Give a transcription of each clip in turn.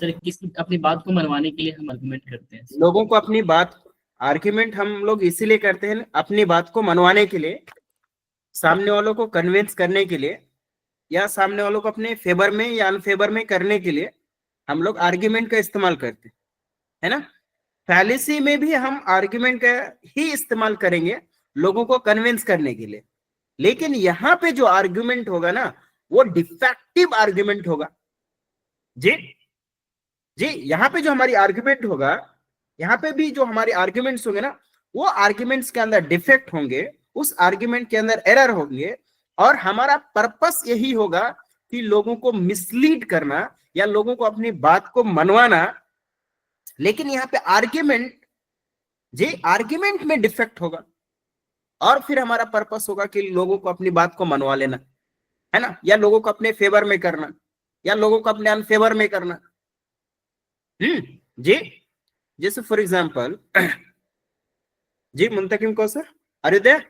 Sir किसी अपनी बात को मनवाने के लिए हम आर्गुमेंट करते हैं। लोगों को अपनी बात, आर्ग्यूमेंट हम लोग इसीलिए करते हैं अपनी बात को मनवाने के लिए, सामने वालों को कन्विंस करने के लिए, या सामने वालों को अपने फेवर में या अनफेवर में करने के लिए हम लोग आर्ग्यूमेंट का इस्तेमाल करते हैं, है ना। फैलेसी में भी हम आर्ग्यूमेंट का ही इस्तेमाल करेंगे लोगों को कन्विंस करने के लिए, लेकिन यहां पे जो आर्ग्यूमेंट होगा ना वो डिफेक्टिव आर्ग्यूमेंट होगा। जी जी, यहाँ पे जो हमारी आर्ग्यूमेंट होगा, यहाँ पे भी जो हमारे आर्ग्यूमेंट्स होंगे ना, वो आर्ग्यूमेंट्स के अंदर डिफेक्ट होंगे, उस आर्ग्यूमेंट के अंदर एरर होंगे, और हमारा पर्पस यही होगा कि लोगों को मिसलीड करना या लोगों को अपनी बात को मनवाना। लेकिन यहाँ पे आर्ग्यूमेंट, जी आर्ग्यूमेंट में डिफेक्ट होगा, और फिर हमारा पर्पस होगा कि लोगों को अपनी बात को मनवा लेना, है ना, या लोगों को अपने फेवर में करना, या लोगों को अपने अनफेवर में करना। जी, जैसे फॉर एग्जाम्पल, जी मुंतकिम को sir, are you there?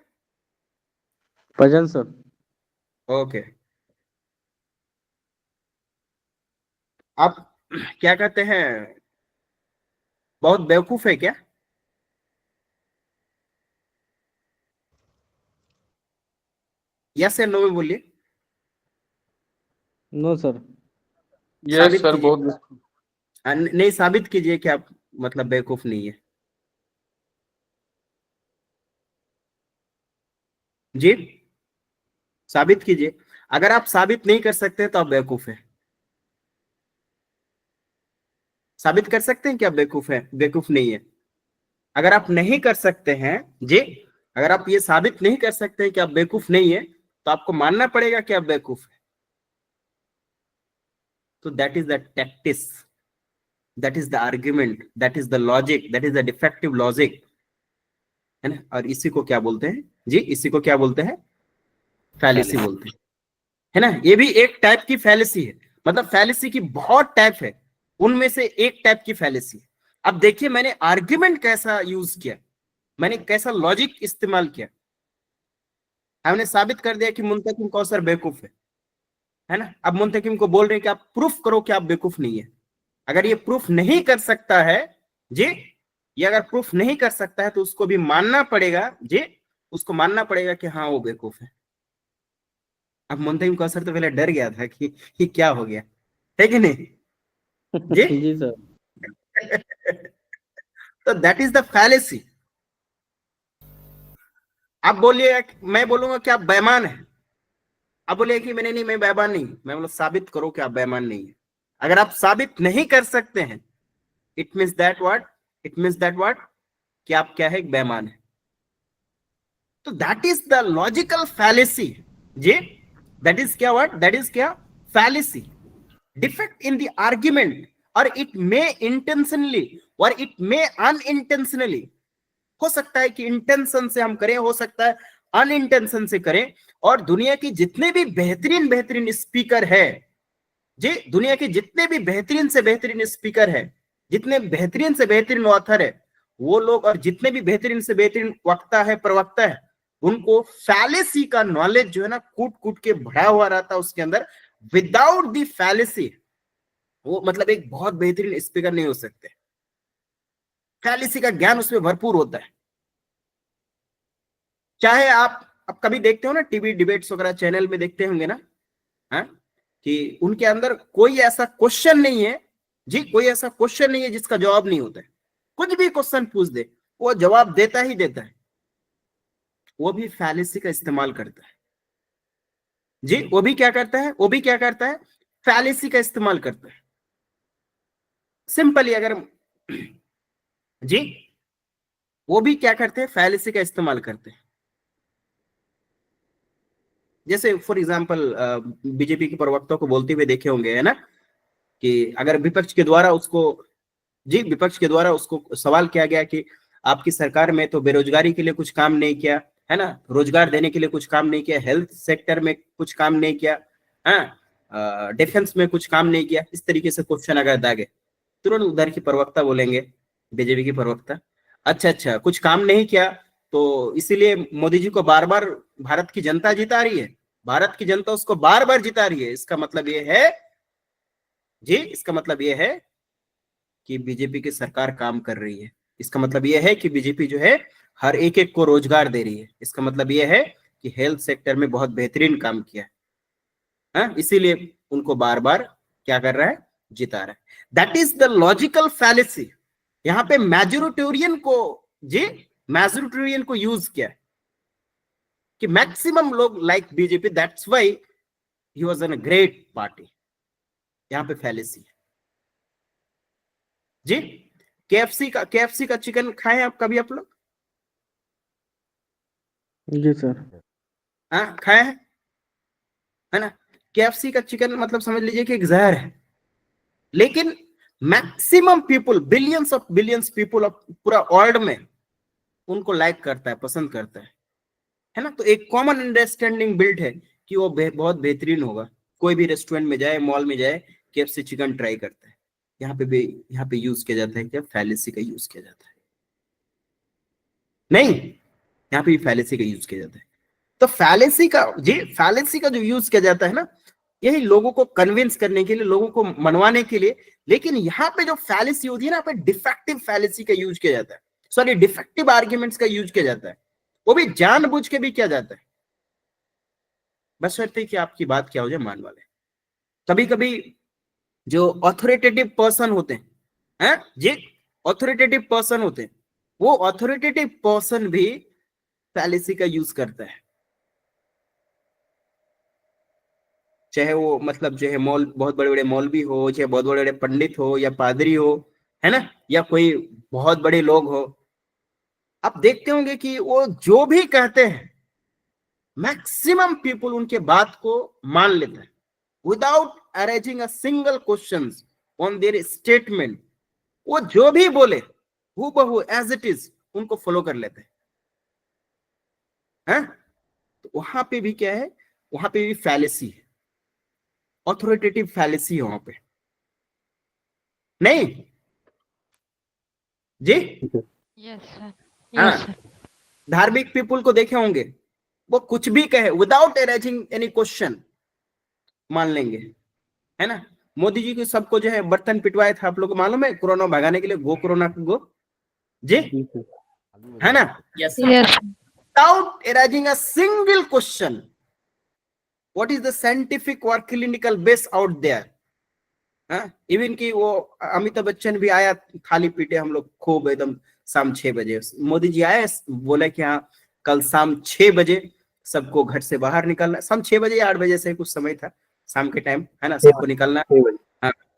Present sir. Okay, आप क्या कहते हैं, बहुत बेवकूफ है क्या? यस या नो में बोलिए। No sir. यस सर, बहुत नहीं, साबित कीजिए कि आप मतलब बेवकूफ नहीं है। जी साबित कीजिए। अगर आप साबित नहीं कर सकते तो आप बेवकूफ है। साबित कर सकते हैं कि आप बेवकूफ है, बेवकूफ नहीं है। अगर आप नहीं कर सकते हैं, जी अगर आप ये साबित नहीं कर सकते हैं कि आप बेवकूफ नहीं है, तो आपको मानना पड़ेगा कि आप बेवकूफ है। तो that is the tactics, that is the argument, that is the logic, that is the defective logic, है ना। और इसी को क्या बोलते हैं जी, इसी को क्या बोलते हैं? फैलेसी बोलते हैं, है ना। ये भी एक टाइप की फैलेसी है, मतलब फैलेसी की बहुत टाइप है, उनमें से एक टाइप की फैलेसी है। अब देखिए मैंने आर्ग्यूमेंट कैसा यूज किया, मैंने कैसा लॉजिक इस्तेमाल किया। हमने साबित कर दिया कि मुंतकिम कौसर बेवकूफ है ना। अब मुंतकिम को बोल रहे हैं कि आप प्रूफ करो कि आप बेवकूफ नहीं है। अगर ये प्रूफ नहीं कर सकता है जी, ये अगर प्रूफ नहीं कर सकता है तो उसको भी मानना पड़ेगा जी, उसको मानना पड़ेगा कि हाँ वो बेवकूफ है। अब मुंतकिम कौसर तो पहले डर गया था कि क्या हो गया, है कि नहीं जी? जी सर। तो दैट इज द फैलेसी। आप बोलिए, मैं बोलूंगा कि आप बेईमान है, आप बोलिए कि मैंने नहीं, मैं बेईमान नहीं, मैं बोला साबित करो कि आप बेईमान नहीं है। अगर आप साबित नहीं कर सकते हैं, it means that what, it means that what, कि आप क्या है, बेईमान है। तो that is the logical fallacy जी, दैट इज क्या, व्हाट, दैट इज क्या, fallacy, defect in the argument, और इट मे इंटेंशनली और इट मे अनइंटेंशनली, हो सकता है कि इंटेंशन से हम करें, हो सकता है अनइंटेंशन से करें। और दुनिया की जितने भी बेहतरीन बेहतरीन स्पीकर है जी, दुनिया के जितने भी बेहतरीन से बेहतरीन स्पीकर है, जितने बेहतरीन से बेहतरीन ऑथर है वो लोग, और जितने भी बेहतरीन से बेहतरीन वक्ता है, प्रवक्ता है, उनको फैलेसी का नॉलेज जो है ना कूट कूट के भरा हुआ रहता है उसके अंदर। विदाउट द फैलेसी वो मतलब एक बहुत बेहतरीन स्पीकर नहीं हो सकते। फैलेसी का ज्ञान उसमें भरपूर होता है। चाहे आप कभी देखते हो ना टीवी डिबेट्स वगैरह चैनल में देखते होंगे ना, हाँ, कि उनके अंदर कोई ऐसा क्वेश्चन नहीं है जी, कोई ऐसा क्वेश्चन नहीं है जिसका जवाब नहीं होता है। कुछ भी क्वेश्चन पूछ दे वो जवाब देता ही देता है। वो भी फैलेसी का इस्तेमाल करता है जी, वो भी क्या करता है, वो भी क्या करता है, फैलेसी का इस्तेमाल करता है। सिंपली अगर जी, वो भी क्या करते हैं, फैलेसी का इस्तेमाल करते हैं। जैसे फॉर एग्जांपल बीजेपी के प्रवक्ता को बोलते हुए देखे होंगे, है ना, कि अगर विपक्ष के द्वारा उसको जी, विपक्ष के द्वारा उसको सवाल किया गया कि आपकी सरकार में तो बेरोजगारी के लिए कुछ काम नहीं किया, है ना, रोजगार देने के लिए कुछ काम नहीं किया, हेल्थ सेक्टर में कुछ काम नहीं किया, हाँ, डिफेंस में कुछ काम नहीं किया, इस तरीके से क्वेश्चन अगर दागे, तुरंत उधर की प्रवक्ता बोलेंगे, बीजेपी की प्रवक्ता, अच्छा कुछ काम नहीं किया तो इसीलिए मोदी जी को बार बार भारत की जनता जिता रही है, भारत की जनता उसको बार बार जिता रही है। इसका मतलब ये है जी, इसका मतलब ये है कि बीजेपी की सरकार काम कर रही है, इसका मतलब यह है कि बीजेपी जो है हर एक एक को रोजगार दे रही है, इसका मतलब यह है कि हेल्थ सेक्टर में बहुत बेहतरीन काम किया है, इसीलिए उनको बार बार क्या कर रहा है, जिता रहा है। That is the logical fallacy. यहाँ पे मेजोरिटेरियन को यूज किया है कि मैक्सिमम लोग like BJP, that's why he was in a great party. यहाँ पे फैलेसी है जी। केएफसी का चिकन खाए हैं आप कभी, आप लोग? जी सर। हाँ, खाए हैं, है ना? केएफसी का चिकन मतलब समझ लीजिए कि एक जहर है, लेकिन मैक्सिमम पीपुल, बिलियंस पीपुल पूरा वर्ल्ड में उनको लाइक करता है, पसंद करता है ना? तो एक कॉमन अंडरस्टैंडिंग बिल्ड है कि वो बहुत बेहतरीन होगा। कोई भी रेस्टोरेंट में जाए, मॉल में जाए, केएफसी चिकन ट्राई करता है। यहाँ पे यूज किया जाता है क्या? फैलेसी का यूज किया जाता है। नहीं, यहाँ पे फैलेसी का यूज किया जाता है। तो फैलेसी का जो यूज किया जाता है ना, यही लोगों को कन्विंस करने के लिए, लोगों को मनवाने के लिए। लेकिन यहाँ पे जो फैलेसी होती है ना, पे डिफेक्टिव फैलेसी का यूज किया जाता है, सॉरी डिफेक्टिव आर्ग्यूमेंट्स का यूज किया जाता है, वो भी जानबूझ के भी किया जाता है, बस शर्त कि आपकी बात क्या हो जाए, मान वाले। कभी कभी जो ऑथोरिटेटिव पर्सन होते हैं, जी ऑथोरिटेटिव पर्सन होते हैं, वो ऑथोरिटेटिव पर्सन भी फैलेसी का यूज करता है, चाहे वो मतलब जो है बहुत बड़े बड़े मौलवी हो, चाहे बहुत बड़े बड़े पंडित हो, या पादरी हो, है ना, या कोई बहुत बड़े लोग हो। आप देखते होंगे कि वो जो भी कहते हैं, मैक्सिमम पीपल उनके बात को मान लेते हैं without arranging a single question on their statement. वो जो भी बोले हूबहू एज इट इज उनको फॉलो कर लेते हैं। तो वहां पे भी क्या है, वहां पे भी फैलेसी है, ऑथोरिटेटिव फैलेसी है वहां पे। नहीं जी? यस सर, हाँ, यस सर। धार्मिक पीपुल को देखे होंगे, वो कुछ भी कहे विदाउट अरेंजिंग एनी क्वेश्चन मान लेंगे, है ना? मोदी जी को सबको जो है बर्तन पिटवाया था, आप लोग को मालूम है, कोरोना भगाने के लिए, गो कोरोना गो जी, है ना? Yes yes without arranging a single question, what is the scientific और clinical base out there. Even की वो अमिताभ बच्चन भी आया, थाली पीटे हम लोग खूब एकदम शाम 6 बजे। मोदी जी आए, बोला कि हाँ कल शाम 6 बजे सबको घर से बाहर निकलना, शाम 6 बजे या 8 बजे से कुछ समय था, शाम के टाइम, है ना, सबको निकलना है,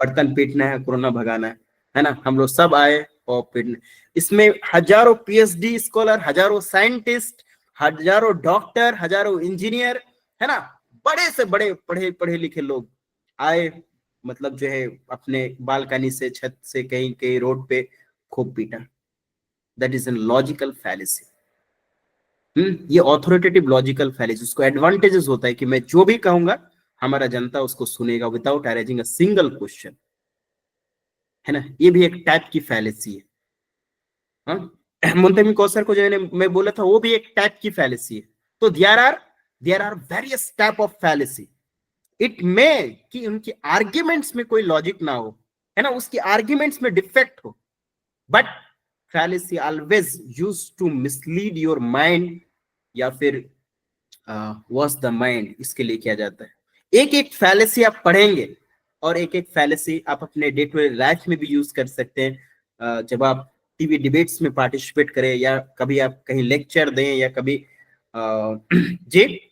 बर्तन पीटना है, कोरोना भगाना है ना? हम लोग सब आए और पीटने। इसमें हजारों पीएचडी स्कॉलर, हजारों साइंटिस्ट, हजारों डॉक्टर, हजारों इंजीनियर, है ना, बड़े से बड़े पढ़े लिखे लोग आए, मतलब जो है अपने बालकनी से, छत से, कहीं कहीं रोड पे खूब पीटा। That is an logical fallacy. ये ऑथोरिटेटिव लॉजिकल फैलेसी, उसको एडवांटेजेस होता है कि मैं जो भी कहूंगा हमारा जनता उसको सुनेगा without arranging a single question, है ना? ये भी एक टाइप की फैलेसी है। मुंतमी कौसर को जो मैं बोला था, वो भी एक टाइप की फैलेसी है। तो there are various type of fallacy. It may कि उनकी आर्ग्यूमेंट्स में कोई लॉजिक ना हो, है ना, उसकी आर्ग्यूमेंट्स में डिफेक्ट हो, but fallacy always use to mislead your mind, या फिर वॉश द माइंड, इसके लिए किया जाता है। एक एक फैलेसी आप पढ़ेंगे और एक एक फैलेसी आप अपने डे टू डे लाइफ में भी यूज कर सकते हैं। जब आप टीवी डिबेट्स में पार्टिसिपेट करें, या कभी आप कहीं लेक्चर दें, या कभी जी,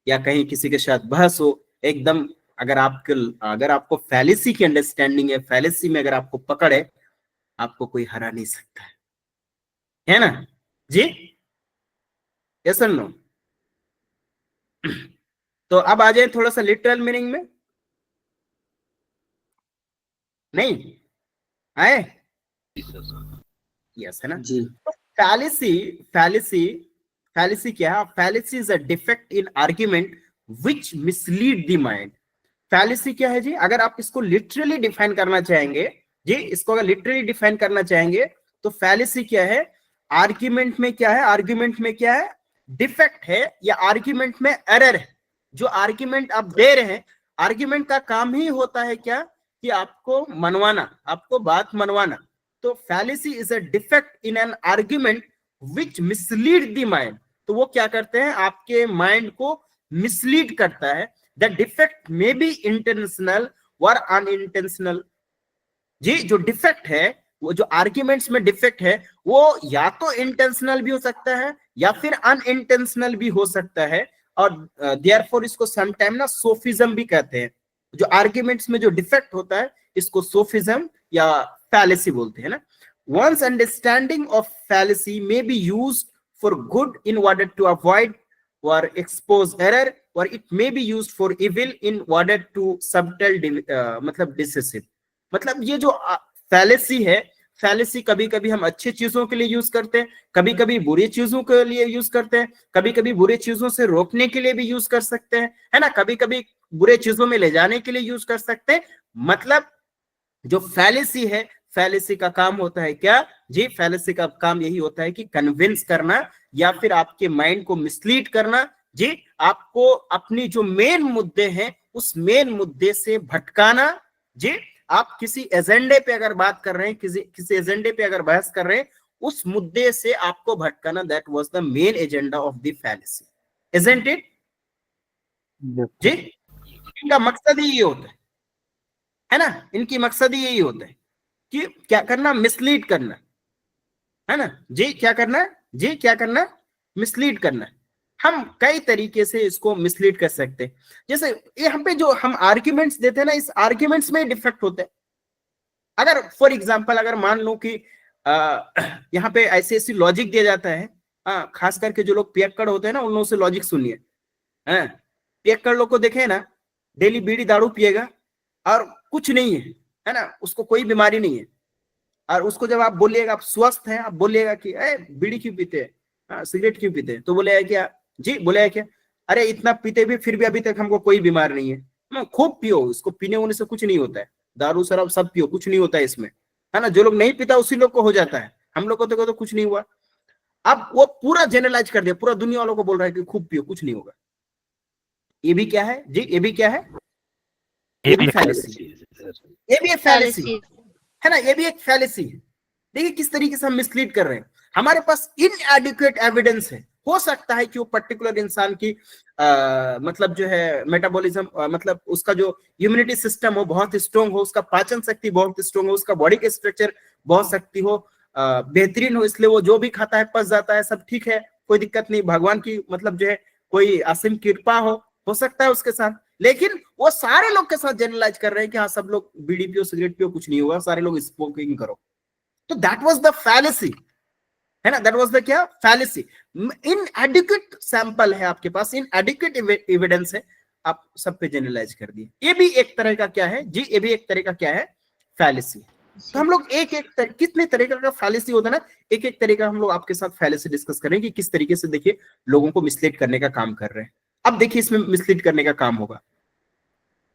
या कहीं किसी के साथ बहस हो, एकदम अगर आपको फैलेसी की अंडरस्टैंडिंग है, फैलेसी में अगर आपको पकड़ है, आपको कोई हरा नहीं सकता है ना जी? यस और नो? तो अब आ जाए थोड़ा सा लिटरल मीनिंग में। नहीं आए? यस, है ना? जी। फैलेसी क्या है? Fallacy is a defect in argument which mislead the mind. Fallacy क्या है जी? अगर आप इसको लिटरली डिफाइन करना चाहेंगे जी, इसको अगर लिटरली डिफाइन करना चाहेंगे तो फैलेसी क्या है? आर्ग्यूमेंट में क्या है? आर्ग्यूमेंट में क्या है? डिफेक्ट है, या आर्ग्यूमेंट में एरर है। जो आर्ग्यूमेंट आप दे रहे हैं, आर्ग्यूमेंट का काम ही होता है क्या? कि आपको मनवाना, आपको बात मनवाना, तो fallacy is a defect in an argument which mislead the mind. तो वो क्या करते हैं, आपके माइंड को मिसलीड करता है. The defect may be intentional और अनइंटेंशनल. जी जो डिफेक्ट है, वो जो आर्ग्यूमेंट्स में डिफेक्ट है, वो या तो इंटेंशनल भी हो सकता है या फिर अनइंटेंशनल भी हो सकता है. और देयरफॉर इसको समटाइम ना सोफिज्म भी कहते हैं. जो आर्ग्यूमेंट्स में जो डिफेक्ट होता है इसको सोफिज्म या फैलेसी बोलते हैं ना. One's understanding of fallacy may be used for good in order to avoid or expose error, or it may be used for evil in order to subtle मतलब decisive. मतलब ये जो fallacy है, fallacy कभी कभी हम अच्छी चीजों के लिए यूज करते हैं, कभी कभी बुरी चीजों के लिए यूज करते हैं, कभी कभी बुरी चीजों से रोकने के लिए भी यूज कर सकते हैं, है ना, कभी कभी बुरे चीजों में ले जाने के लिए यूज कर सकते हैं. मतलब जो fallacy है, फैलेसी का काम होता है क्या जी, फैलेसी का काम यही होता है कि कन्विंस करना या फिर आपके माइंड को मिसलीड करना जी, आपको अपनी जो मेन मुद्दे हैं उस मेन मुद्दे से भटकाना जी. आप किसी एजेंडे पे अगर बात कर रहे हैं, किसी एजेंडे पे अगर बहस कर रहे हैं, उस मुद्दे से आपको भटकाना, that was the main agenda of the fallacy, isn't it जी. इनका मकसद ही ये होता है ना, इनकी मकसद ही यही होता है कि क्या करना, मिसलीड करना, है ना जी. क्या करना जी, क्या करना, मिसलीड करना. हम कई तरीके से इसको मिसलीड कर सकते हैं. जैसे यहाँ पे जो हम आर्ग्यूमेंट्स देते हैं ना, इस आर्ग्यूमेंट्स में डिफेक्ट होते हैं. अगर फॉर एग्जांपल अगर मान लो कि यहाँ पे ऐसे ऐसी लॉजिक दिया जाता है, खास करके जो लोग पियक्कड़ होते हैं ना, उन लोगों से लॉजिक सुनिए. पियक्कड़ लोग को देखे ना, डेली बीड़ी दारू पिएगा और कुछ नहीं है ना, उसको कोई बीमारी नहीं है. और उसको जब आप बोलिएगा आप स्वस्थ हैं, आप बोलिएगा कि बीड़ी क्यों पीते हैं, सिगरेट क्यों पीते हैं, तो बोलेगा क्या जी, बोलेगा क्या, अरे इतना पीते भी फिर भी अभी तक हमको कोई बीमार नहीं है. खूब पियो, इसको पीने होने से कुछ नहीं होता है, दारू शराब सब पियो, कुछ नहीं होता है इसमें, है ना. जो लोग नहीं पीता उसी लोग को हो जाता है, हम लोग को तो कुछ नहीं हुआ. अब वो पूरा जनरलाइज कर दिया, पूरा दुनिया वालों को बोल रहा है कि खूब पियो, कुछ नहीं होगा. ये भी क्या है जी, ये भी क्या है, ये भी फैलेसी, ये भी एक फैलेसी है ना, ये भी एक फैलेसी है. देखिए किस तरीके से हम मिसलीड कर रहे हैं. हमारे पास इनएडिक्वेट एविडेंस है. हो सकता है कि वो पर्टिकुलर इंसान की मतलब जो है मेटाबॉलिज्म, मतलब उसका जो इम्यूनिटी सिस्टम हो बहुत स्ट्रॉन्ग हो, उसका पाचन शक्ति बहुत स्ट्रॉन्ग हो, उसका बॉडी के स्ट्रक्चर बहुत शक्ति हो, बेहतरीन हो, इसलिए वो जो भी खाता है पच जाता है, सब ठीक है, कोई दिक्कत नहीं, भगवान की मतलब जो है कोई असीम कृपा हो सकता है उसके साथ. लेकिन वो सारे लोग के साथ जनरलाइज कर रहे हैं कि हाँ सब लोग बीड़ी पियो, सिगरेट पियो, कुछ नहीं होगा, सारे लोग स्मोकिंग करो. तो दैट वाज द फैलेसी, है ना, दैट वाज द क्या, फैलेसी. इनएडिक्वेट सैंपल है आपके पास, इनएडिक्वेट एविडेंस है, आप सब पे जनरलाइज कर दिए. ये भी एक तरह का क्या है जी, ये भी एक तरह का क्या है, फैलेसी. तो हम लोग एक कितने तरीके का फैलेसी होता है ना, एक एक तरीका हम लोग आपके साथ फैलेसी डिस्कस करें कि किस तरीके से देखिए लोगों को मिसलीड करने का काम कर रहे हैं. अब देखिए इसमें मिसलीड करने का काम होगा,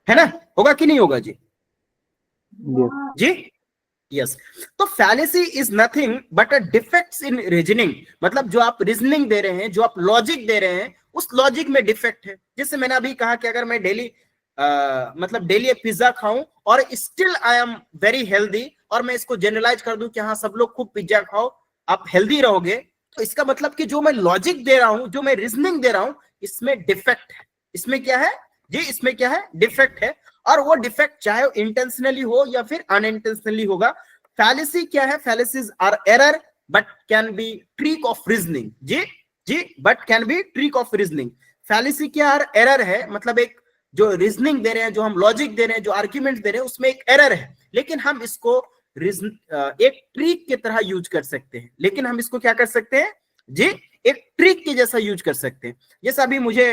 है ना, होगा कि नहीं होगा जी, जी यस. तो fallacy is nothing but a defects in reasoning. मतलब जो आप रीजनिंग दे रहे हैं, जो आप लॉजिक दे रहे हैं, उस लॉजिक में डिफेक्ट है. जैसे मैंने अभी कहा कि अगर मैं डेली मतलब डेली एक पिज्जा खाऊं और still I am very healthy, और मैं इसको जनरलाइज कर दूं कि हाँ सब लोग खूब पिज्जा खाओ, आप हेल्दी रहोगे, तो इसका मतलब कि जो मैं लॉजिक दे रहा हूं, जो मैं रीजनिंग दे रहा हूं, इसमें डिफेक्ट है. इसमें क्या है जी, इसमें क्या है, डिफेक्ट है. और वो डिफेक्ट चाहे इंटेंशनली हो या फिर अनइंटेंशनली होगा. फैलेसी क्या है, fallacies are error but can be trick of reasoning. जी but can be trick of reasoning. Fallacy क्या एरर है, मतलब एक जो रीजनिंग दे रहे हैं, जो हम लॉजिक दे रहे हैं, जो आर्ग्यूमेंट दे रहे हैं, उसमें एक एरर है, लेकिन हम इसको एक ट्रिक की तरह यूज कर सकते हैं. लेकिन हम इसको क्या कर सकते हैं जी, एक ट्रिक के जैसा यूज कर सकते हैं. जैसा अभी मुझे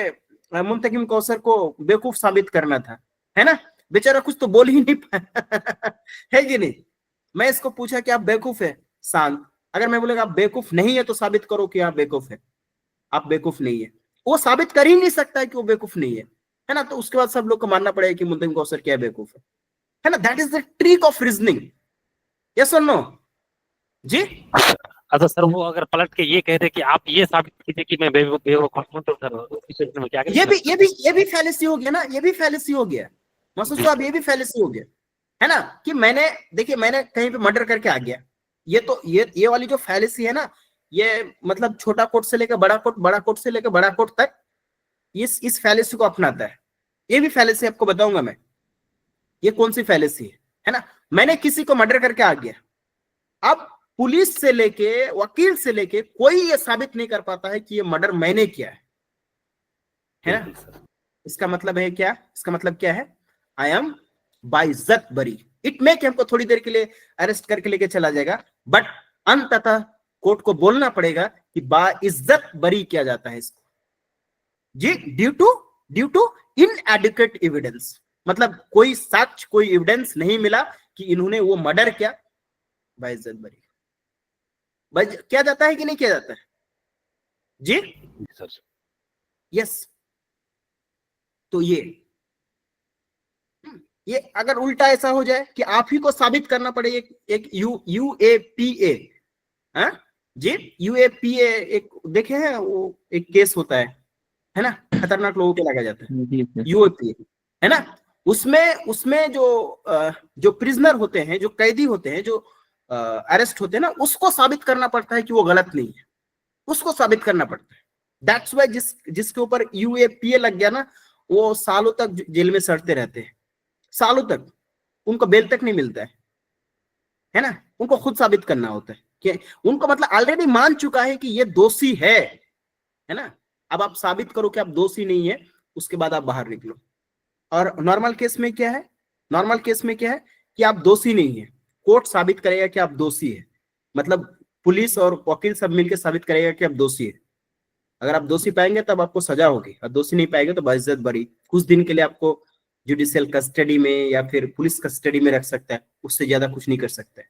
मुंतकिम कौसर को बेवकूफ साबित करना था, है ना, बेचारा कुछ तो बोल ही नहीं पाया है कि नहीं. मैं इसको पूछा कि आप बेवकूफ है शांत, अगर मैं बोलेगा आप बेवकूफ नहीं है तो साबित करो कि आप बेवकूफ है, आप बेवकूफ नहीं है, वो साबित कर ही नहीं सकता है कि वो बेवकूफ नहीं है ना. तो उसके बाद सब लोग को मानना पड़ेगा कि मुंतकिम कौसर क्या बेवकूफ है ना. That is the trick of reasoning. Yes और नो जी. अच्छा सर, वो अगर पलट के ये कहते कि आप ये साबित कीजिए कि मैं बेवकूफ हूं, तो सर क्या ये भी फैलेसी हो गया ना, ये भी फैलेसी हो गया मसूद साहब, ये भी फैलेसी हो गया, है ना. कि मैंने देखिए मैंने कहीं पे मर्डर करके आ गया, ये वाली जो फैलेसी है ना, ये मतलब छोटा कोट से लेकर बड़ा कोट, बड़ा कोट से लेकर बड़ा कोट तक इस फैलेसी को अपनाता है। ये भी फैलेसी आपको बताऊंगा मैं, ये कौन सी फैलेसी है ना। मैंने किसी को मर्डर करके आ गया, अब पुलिस से लेके वकील से लेके कोई ये साबित नहीं कर पाता है कि ये मर्डर मैंने किया है ना। इसका मतलब है क्या, इसका मतलब क्या है, आई एम बाइज्जत बरी। इट मे कि हमको थोड़ी देर के लिए अरेस्ट करके लेके चला जाएगा, बट अंततः कोर्ट को बोलना पड़ेगा कि बाइज्जत बरी किया जाता है इसको जी, ड्यू टू इनएडिक्वेट एविडेंस। मतलब कोई साक्ष्य, कोई एविडेंस नहीं मिला कि इन्होंने वो मर्डर किया, बाइज्जत बरी किया जाता है कि नहीं किया जाता है जी? यस। तो ये अगर उल्टा ऐसा हो जाए कि आप ही को साबित करना पड़े एक यूएपीए जी, यूएपीए एक देखे हैं, वो एक केस होता है ना, खतरनाक लोगों पे लगाया जाता है यूएपीए, है ना। उसमें जो प्रिजनर होते हैं, जो कैदी होते हैं, जो अरेस्ट होते हैं ना, उसको साबित करना पड़ता है कि वो गलत नहीं है, उसको साबित करना पड़ता है। दैट्स वाई जिसके ऊपर यूएपीए लग गया ना, वो सालों तक जेल में सड़ते रहते हैं, सालों तक, उनको बेल तक नहीं मिलता है ना। उनको खुद साबित करना होता है कि उनको मतलब ऑलरेडी मान चुका है कि ये दोषी है ना। अब आप साबित करो कि आप दोषी नहीं है, उसके बाद आप बाहर निकलो। और नॉर्मल केस में क्या है, नॉर्मल केस में क्या है कि आप दोषी नहीं है, कोर्ट साबित करेगा कि आप दोषी है, मतलब पुलिस और वकील सब मिलकर साबित करेगा कि आप दोषी है। अगर आप दोषी पाएंगे तब आपको सजा होगी, और दोषी नहीं पाएंगे तो बाइज्जत बरी, कुछ दिन के लिए आपको जुडिशियल कस्टडी में या फिर पुलिस कस्टडी में रख सकता है, उससे ज्यादा कुछ नहीं कर सकता है।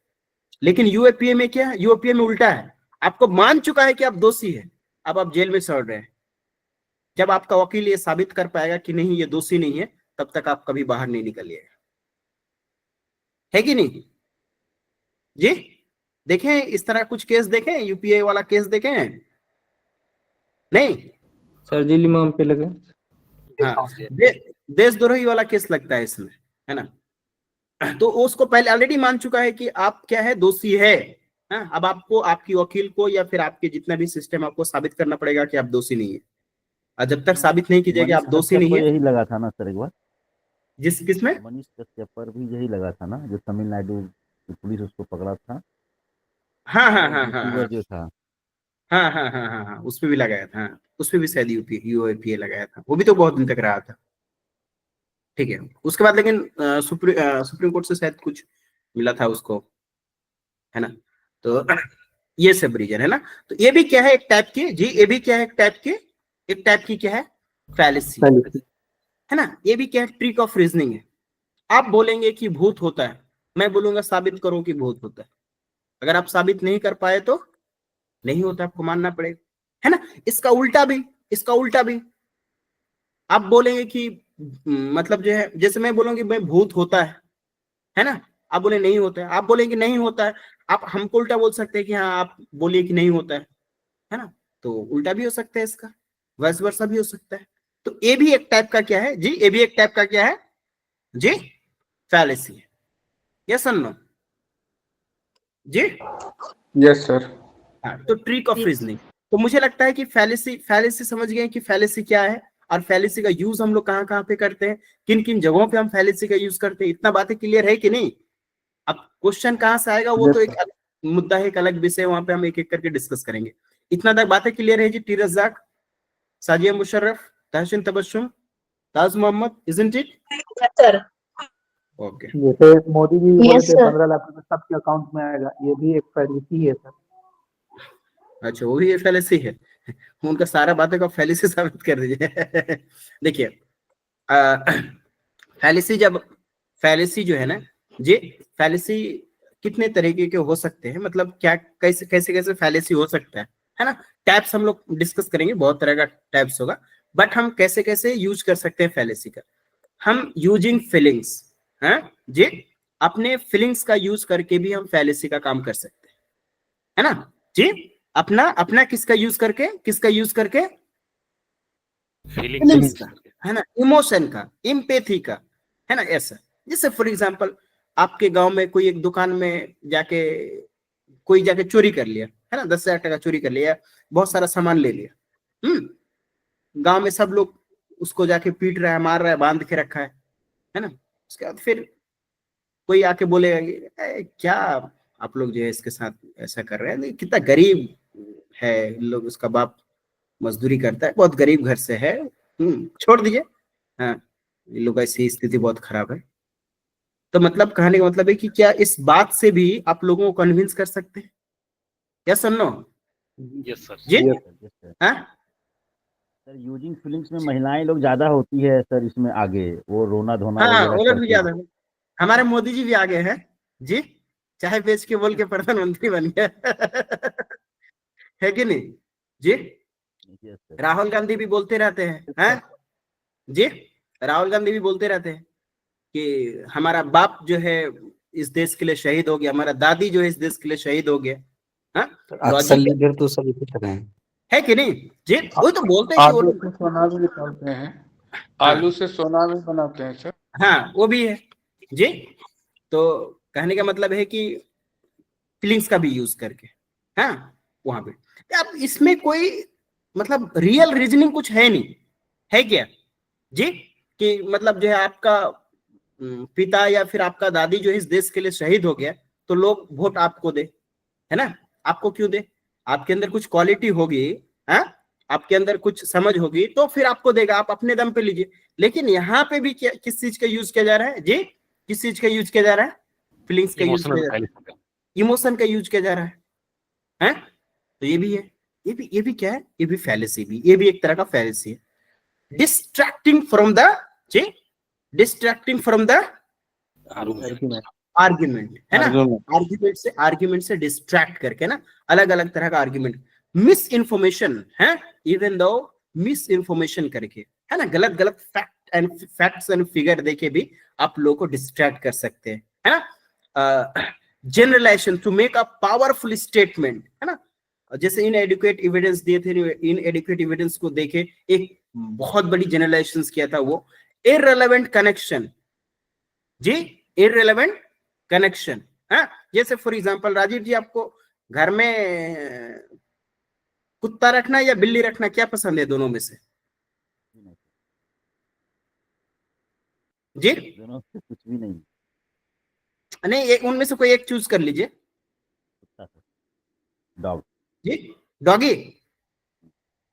लेकिन यूएपीए में क्या है, यूएपीए में उल्टा है, आपको मान चुका है कि आप दोषी है, अब आप जेल में सड़ रहे हैं। जब आपका वकील ये साबित कर पाएगा कि नहीं ये दोषी नहीं है, तब तक आप कभी बाहर नहीं निकलिएगा, है कि नहीं जी? देखें इस तरह कुछ केस देखें, यूपीए वाला केस देखें नहीं सर दिल्ली में हम पे लगे। हाँ, देशद्रोही वाला केस लगता है इसमें, है ना। तो उसको पहले ऑलरेडी मान चुका है कि आप क्या है, दोषी है। हाँ, अब आपको आपकी वकील को या फिर आपके जितना भी सिस्टम, आपको साबित करना पड़ेगा कि आप दोषी नहीं है। और जब तक साबित नहीं कीजिएगा आप दोषी नहीं है, यही लगा था ना सर एक बार, किसमें मनीष कश्यप पर भी यही लगा था ना, जो तमिलनाडु की पुलिस उसको पकड़ा था। हाँ, जो था हाँ, उसमें भी लगाया था, उसमें भी शायद यूएपीए लगाया था, वो भी तो बहुत दिन तक रहा था। ठीक है, उसके बाद लेकिन सुप्रीम कोर्ट से शायद कुछ मिला था उसको, है ना। तो ये सब रीजन है ना। तो ये भी क्या है, एक टाइप की जी, ये भी क्या है, एक टाइप की क्या है, फैलेसी, है ना। ये भी क्या है, ट्रिक ऑफ रीजनिंग है। आप बोलेंगे कि भूत होता है, मैं बोलूंगा साबित करो कि भूत होता है। अगर आप साबित नहीं कर पाए तो नहीं होता, आपको मानना पड़ेगा, है ना। इसका उल्टा भी आप बोलेंगे कि मतलब जो है, जैसे मैं बोलूंगी भाई भूत होता है ना, आप बोले नहीं होता है, आप बोलेंगे नहीं होता है, आप हमको उल्टा बोल सकते हैं कि हाँ आप बोलिए कि नहीं होता है ना। तो उल्टा भी हो सकता है इसका, वैस वर्सा भी हो सकता है। तो ये भी एक टाइप का क्या है जी, ये भी एक टाइप का क्या है जी, फैलेसी है। यस और नो जी? Yes sir. हाँ, तो ट्रिक ऑफ रीजनिंग। तो मुझे लगता है कि फैलेसी समझ गए कि फैलेसी क्या है, और फैलेसी का यूज हम लोग कहाँ कहाँ पे करते हैं, किन किन जगहों पे हम फैलेसी का यूज करते हैं। इतना बातें क्लियर है कि नहीं? अब क्वेश्चन कहाँ से आएगा वो तो एक मुद्दा है, एक अलग विषय, वहां पे हम एक एक करके डिस्कस करेंगे। इतना तक बातें क्लियर है जी? T Razak, Sajiya Musharraf, Tehseen Tabassum, Taj Mohammad, isn't it? Sir okay. जैसे मोदी जी बोले Yes, थे sir. 15 लाख रुपए सबके अकाउंट में आएगा, ये भी एक फैलिसी है सर। अच्छा, वो भी ये फैलेसी है, उनका सारा बातें का फैलेसी साबित कर दीजिए। देखिए फैलेसी जो है ना जी, फैलेसी कितने तरीके के हो सकते हैं, मतलब क्या कैसे कैसे कैसे फैलेसी हो सकता है ना। टाइप्स हम लोग डिस्कस करेंगे, बहुत तरह का टाइप्स होगा, बट हम कैसे कैसे यूज कर सकते हैं फैलेसी का। हम यूजिंग फीलिंग्स, हैं जी, अपने फीलिंग्स का यूज करके भी हम फैलेसी का काम कर सकते हैं, है ना जी। अपना किसका यूज करके फीलिंग्स का, है ना, इमोशन का, इम्पैथी का, है ना, ऐसा। जैसे फॉर एग्जांपल आपके गांव में कोई एक दुकान में जाके कोई जाके चोरी कर लिया, है ना, 10,000 टका चोरी कर लिया, बहुत सारा सामान ले लिया, गांव में सब लोग उसको जाके पीट रहा है, मार रहा है, बांध के रखा है ना। उसके बाद फिर कोई आके बोलेगा कि क्या आप लोग जो है इसके साथ ऐसा कर रहे हैं, कितना गरीब है लोग, उसका बाप मजदूरी करता है, बहुत गरीब घर से है, छोड़ दीजिए, हाँ इन लोग ऐसी स्थिति बहुत खराब है। तो मतलब कहने का मतलब है कि क्या इस बात से भी आप लोगों को कन्विंस कर सकते हैं, यस और नो? Yes sir. जी हाँ सर, यूजिंग फीलिंग्स में महिलाएं लोग ज्यादा होती है सर, इसमें आगे वो रोना धोना हाँ, वगैरह वो लोग भी करती है। ज्यादा, हमारे मोदी जी भी आगे हैं जी, चाय बेच के बोल के प्रधानमंत्री बन गए है कि नहीं जी? Yes, sir. राहुल गांधी भी बोलते रहते हैं जी, राहुल गांधी भी बोलते रहते हैं कि हमारा बाप जो है इस देश के लिए शहीद हो गया, हमारा दादी जो है इस देश के लिए शहीद हो गया, अक्सर लीडर तो सभी कुछ रहे हैं, है कि नहीं जी? वही तो बोलते हैं कि वो आलू लोग, से सोना भी निकालते हैं, आलू से सोना भी बनाते हैं सर। हाँ वो भी है जी। तो कहने का मतलब है कि फीलिंग्स का भी यूज करके, हाँ वहां पे अब इसमें कोई मतलब रियल रीजनिंग कुछ है नहीं, है क्या जी? कि मतलब जो है आपका पिता या फिर आपका दादी जो है इस देश के लिए शहीद हो गया, तो लोग वोट आपको दे, है ना, आपको क्यों दे? आपके अंदर कुछ क्वालिटी होगी, हाँ आपके अंदर कुछ समझ होगी तो फिर आपको देगा, आप अपने दम पे लीजिए। लेकिन यहाँ पे भी क्या, किस चीज का यूज किया जा रहा है जी? किस चीज का यूज किया जा रहा है? फीलिंग्स का यूज किया जा रहा है, इमोशन का यूज किया जा रहा है? तो ये भी है, ये भी क्या है? ये भी फैलेसी, भी ये भी एक तरह का फैलेसी है, डिस्ट्रैक्टिंग फ्रॉम द जी, डिस्ट्रैक्टिंग फ्रॉम द आर्ग्यूमेंट, है ना, आर्ग्यूमेंट से डिस्ट्रैक्ट करके ना, अलग अलग तरह का आर्ग्यूमेंट, मिस इन्फॉर्मेशन है, इवन दो मिस इन्फॉर्मेशन करके, है ना, गलत गलत फैक्ट्स एंड फिगर देके भी आप लोगों को डिस्ट्रैक्ट कर सकते हैं, है ना। Generalization to make a powerful statement, है ना, जैसे इनएडिक्वेट एविडेंस दिए थे, इनएडिक्वेट एविडेंस को देखे एक बहुत बड़ी जनरलाइजेशंस किया था वो, इररिलेवेंट कनेक्शन जी, इररिलेवेंट कनेक्शन, हाँ जैसे फॉर एग्जांपल राजीव जी, आपको घर में कुत्ता रखना या बिल्ली रखना क्या पसंद है दोनों में से जी? दोनों से कुछ भी नहीं, नहीं, एक उनमें से कोई एक चूज कर लीजिए डॉग जी, डॉगी।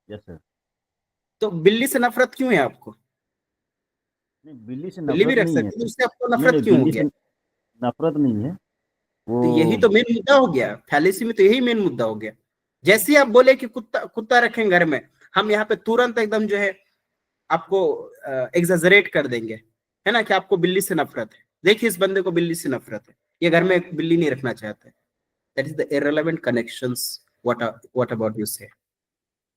Yes sir. तो बिल्ली से नफरत क्यों है आपको? नहीं, बिल्ली से बिल्ली भी नफरत रख नहीं है सकते, उससे आपको नहीं, नफरत क्यों हो बिल्ली गया? से नफरत नहीं है वो, तो यही तो मेन मुद्दा हो गया फैलेसी में, तो यही मेन मुद्दा हो गया। जैसे ही आप बोले कि कुत्ता रखें घर में, हम यहाँ पे तुरंत एकदम जो है आपको एग्जैजरेट कर देंगे, है ना, कि आपको बिल्ली से नफरत है, देखिए इस बंदे को बिल्ली से नफरत है, ये घर में एक बिल्ली नहीं रखना चाहता है। That is the irrelevant connections, what about you से,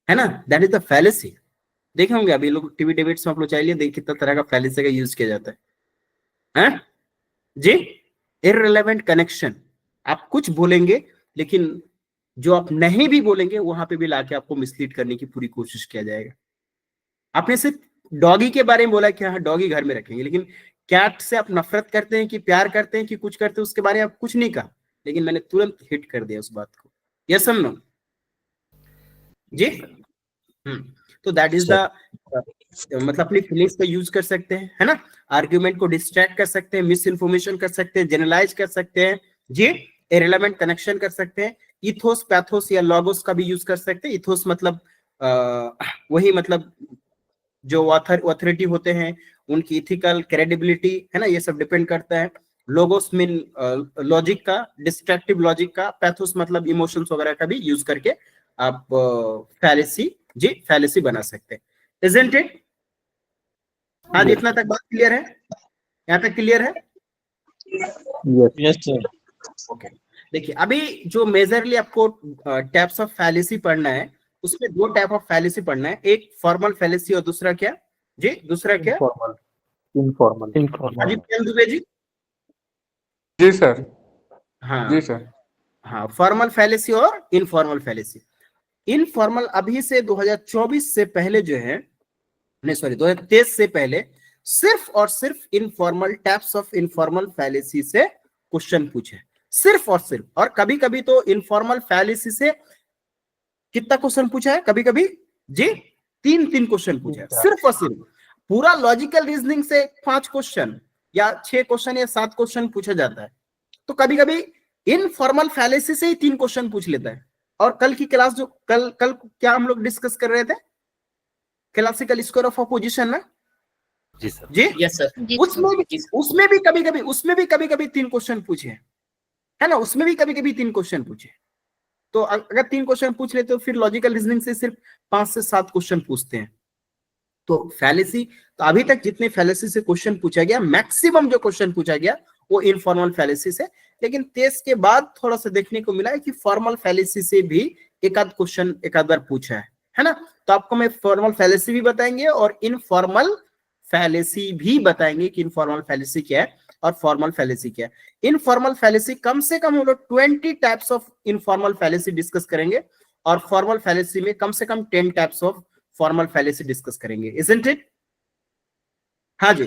है ना, दैट इज द फैलेसी। देखे होंगे अभी लोग टीवी डिबेट्स में, आप लोग चाहिए देखिए कितना तरह का फैलेसी का यूज किया जाता है जी। इररिलेवेंट कनेक्शन, आप कुछ बोलेंगे लेकिन जो आप नहीं भी बोलेंगे वहां पे भी लाके आपको मिसलीड करने की पूरी कोशिश किया जाएगा। आपने सिर्फ डॉगी के बारे में बोला कि हाँ डॉगी घर में रखेंगे, लेकिन कैट से आप नफरत करते हैं कि प्यार करते हैं कि कुछ करते हैं, उसके बारे में आप कुछ नहीं कहा, लेकिन मैंने तुरंत हिट कर दिया उस बात को, यस और नो जी? तो दैट इज द मतलब अपनी फीलिंग्स का यूज कर सकते हैं, है ना, आर्ग्यूमेंट को डिस्ट्रैक्ट कर सकते हैं, मिस इन्फॉर्मेशन कर सकते हैं, जनरलाइज कर सकते हैं जी, इररिलेवेंट कनेक्शन कर सकते हैं, इथोस पैथोस या लॉगोस का भी यूज कर सकते हैं। इथोस मतलब वही मतलब जो ऑथोरिटी होते हैं उनकी इथिकल क्रेडिबिलिटी, है ना, ये सब डिपेंड करता है। लोगोस मीन लॉजिक का, डिस्ट्रक्टिव लॉजिक का, पैथोस मतलब इमोशंस वगैरह का भी यूज करके आप फैलेसी जी, फैलेसी बना सकते हैं, इजंट इट? आज इतना तक बात क्लियर है? यहाँ तक क्लियर है? Yes sir. ओके, देखिए अभी जो मेजरली आपको टाइप्स ऑफ फैलेसी पढ़ना है, उसमें दो टाइप ऑफ फैलेसी पढ़ना है, एक फॉर्मल फैलेसी और दूसरा क्या जी? दूसरा क्या? इनफॉर्मल। अजीत चंद दुबे जी। जी सर। हाँ जी सर। हाँ, फॉर्मल फैलेसी और इनफॉर्मल फैलेसी। इनफॉर्मल अभी से 2024 से पहले जो है, नहीं सॉरी 2023 से पहले सिर्फ और सिर्फ informal types of informal fallacy से क्वेश्चन पूछे। सिर्फ और सिर्फ। और कभी कभी तो इनफॉर्मल फैलेसी से कितना क्वेश्चन पूछा है, कभी कभी जी 3 क्वेश्चन पूछा है, सिर्फ और सिर्फ। पूरा लॉजिकल रीजनिंग से 5 क्वेश्चन या 6 क्वेश्चन या 7 क्वेश्चन पूछा जाता है, तो कभी कभी इनफॉर्मल फैलेसी से ही 3 क्वेश्चन पूछ लेता है। और कल की क्लास जो कल क्या हम लोग डिस्कस कर रहे थे, क्लासिकल स्क्वायर ऑफ अपोजिशन ना जी सर। जी यस सर। उसमें भी कभी कभी 3 क्वेश्चन पूछे है ना, उसमें भी कभी कभी 3 क्वेश्चन पूछे। तो अगर 3 क्वेश्चन पूछ लेते तो फिर लॉजिकल रीजनिंग से सिर्फ 5 से 7 क्वेश्चन पूछते हैं। तो फैलेसी, तो अभी तक जितने फैलेसी से क्वेश्चन पूछा गया, मैक्सिमम जो क्वेश्चन पूछा गया वो इनफॉर्मल फैलेसी से। लेकिन टेस्ट के बाद थोड़ा सा देखने को मिला है कि फॉर्मल फैलेसी से भी एक आध क्वेश्चन एक आध बार पूछा है ना। तो आपको मैं फॉर्मल फैलेसी भी बताएंगे और इनफॉर्मल फैलेसी भी बताएंगे कि इनफॉर्मल फैलेसी क्या है और फॉर्मल फैलेसी क्या है। इनफॉर्मल फैलेसी कम से कम हम लोग 20 types of informal fallacy discuss करेंगे और फॉर्मल फैलेसी में कम से कम 10 types of formal fallacy discuss करेंगे, इजंट इट? हाँ जी,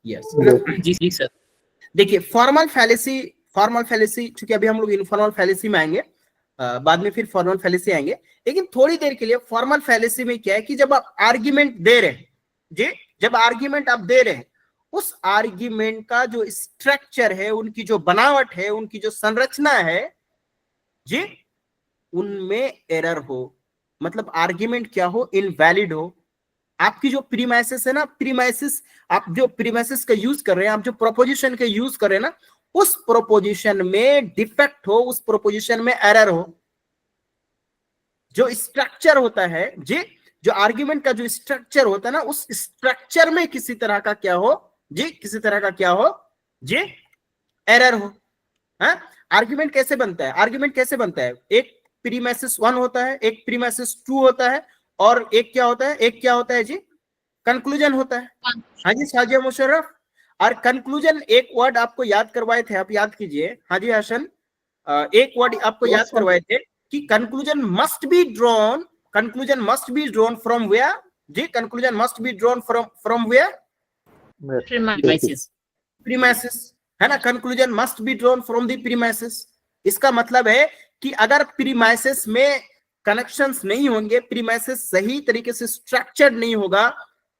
यस जी सर। देखिए फॉर्मल फैलेसी चूंकि अभी हम लोग इनफॉर्मल फैलेसी में आएंगे, बाद में फिर फॉर्मल फैलेसी आएंगे, लेकिन थोड़ी देर के लिए फॉर्मल फैलेसी में क्या है कि जब आप आर्ग्यूमेंट दे रहे हैं जी, जब आर्ग्यूमेंट आप दे रहे हैं, उस आर्ग्यूमेंट का जो स्ट्रक्चर है, उनकी जो बनावट है, उनकी जो संरचना है जी, उनमें एरर हो, मतलब आर्ग्यूमेंट क्या हो, इनवैलिड हो। आपकी जो प्रीमाइसिस है ना, प्रीमाइसिस आप जो प्रीमाइसिस का यूज कर रहे हैं, आप जो प्रोपोजिशन का यूज कर रहे हैं ना, उस प्रोपोजिशन में डिफेक्ट हो, उस प्रोपोजिशन में एरर हो। जो स्ट्रक्चर होता है जी, जो आर्ग्यूमेंट का जो स्ट्रक्चर होता है ना, उस स्ट्रक्चर में किसी तरह का क्या हो जी, किसी तरह का क्या हो जी, एरर हो। आर्ग्यूमेंट कैसे बनता है, आर्ग्यूमेंट कैसे बनता है? एक प्रीमाइसिस 1 होता है, एक प्रीमाइसिस 2 होता है, और एक क्या होता है, एक क्या होता है जी, कंक्लूजन होता है। हाँ जी साजिया मुशर्रफ, और कंक्लूजन एक वर्ड आपको याद करवाए थे, आप याद कीजिए। हाँ जी हसन, एक वर्ड आपको याद करवाए थे कि conclusion must be drawn, conclusion must be drawn from where जी, conclusion must be drawn from where, premises है ना। Conclusion must be drawn from the premises. इसका मतलब है कि अगर प्रीमाइसिस में कनेक्शंस नहीं होंगे, प्रीमाइसिस सही तरीके से स्ट्रक्चर्ड नहीं होगा,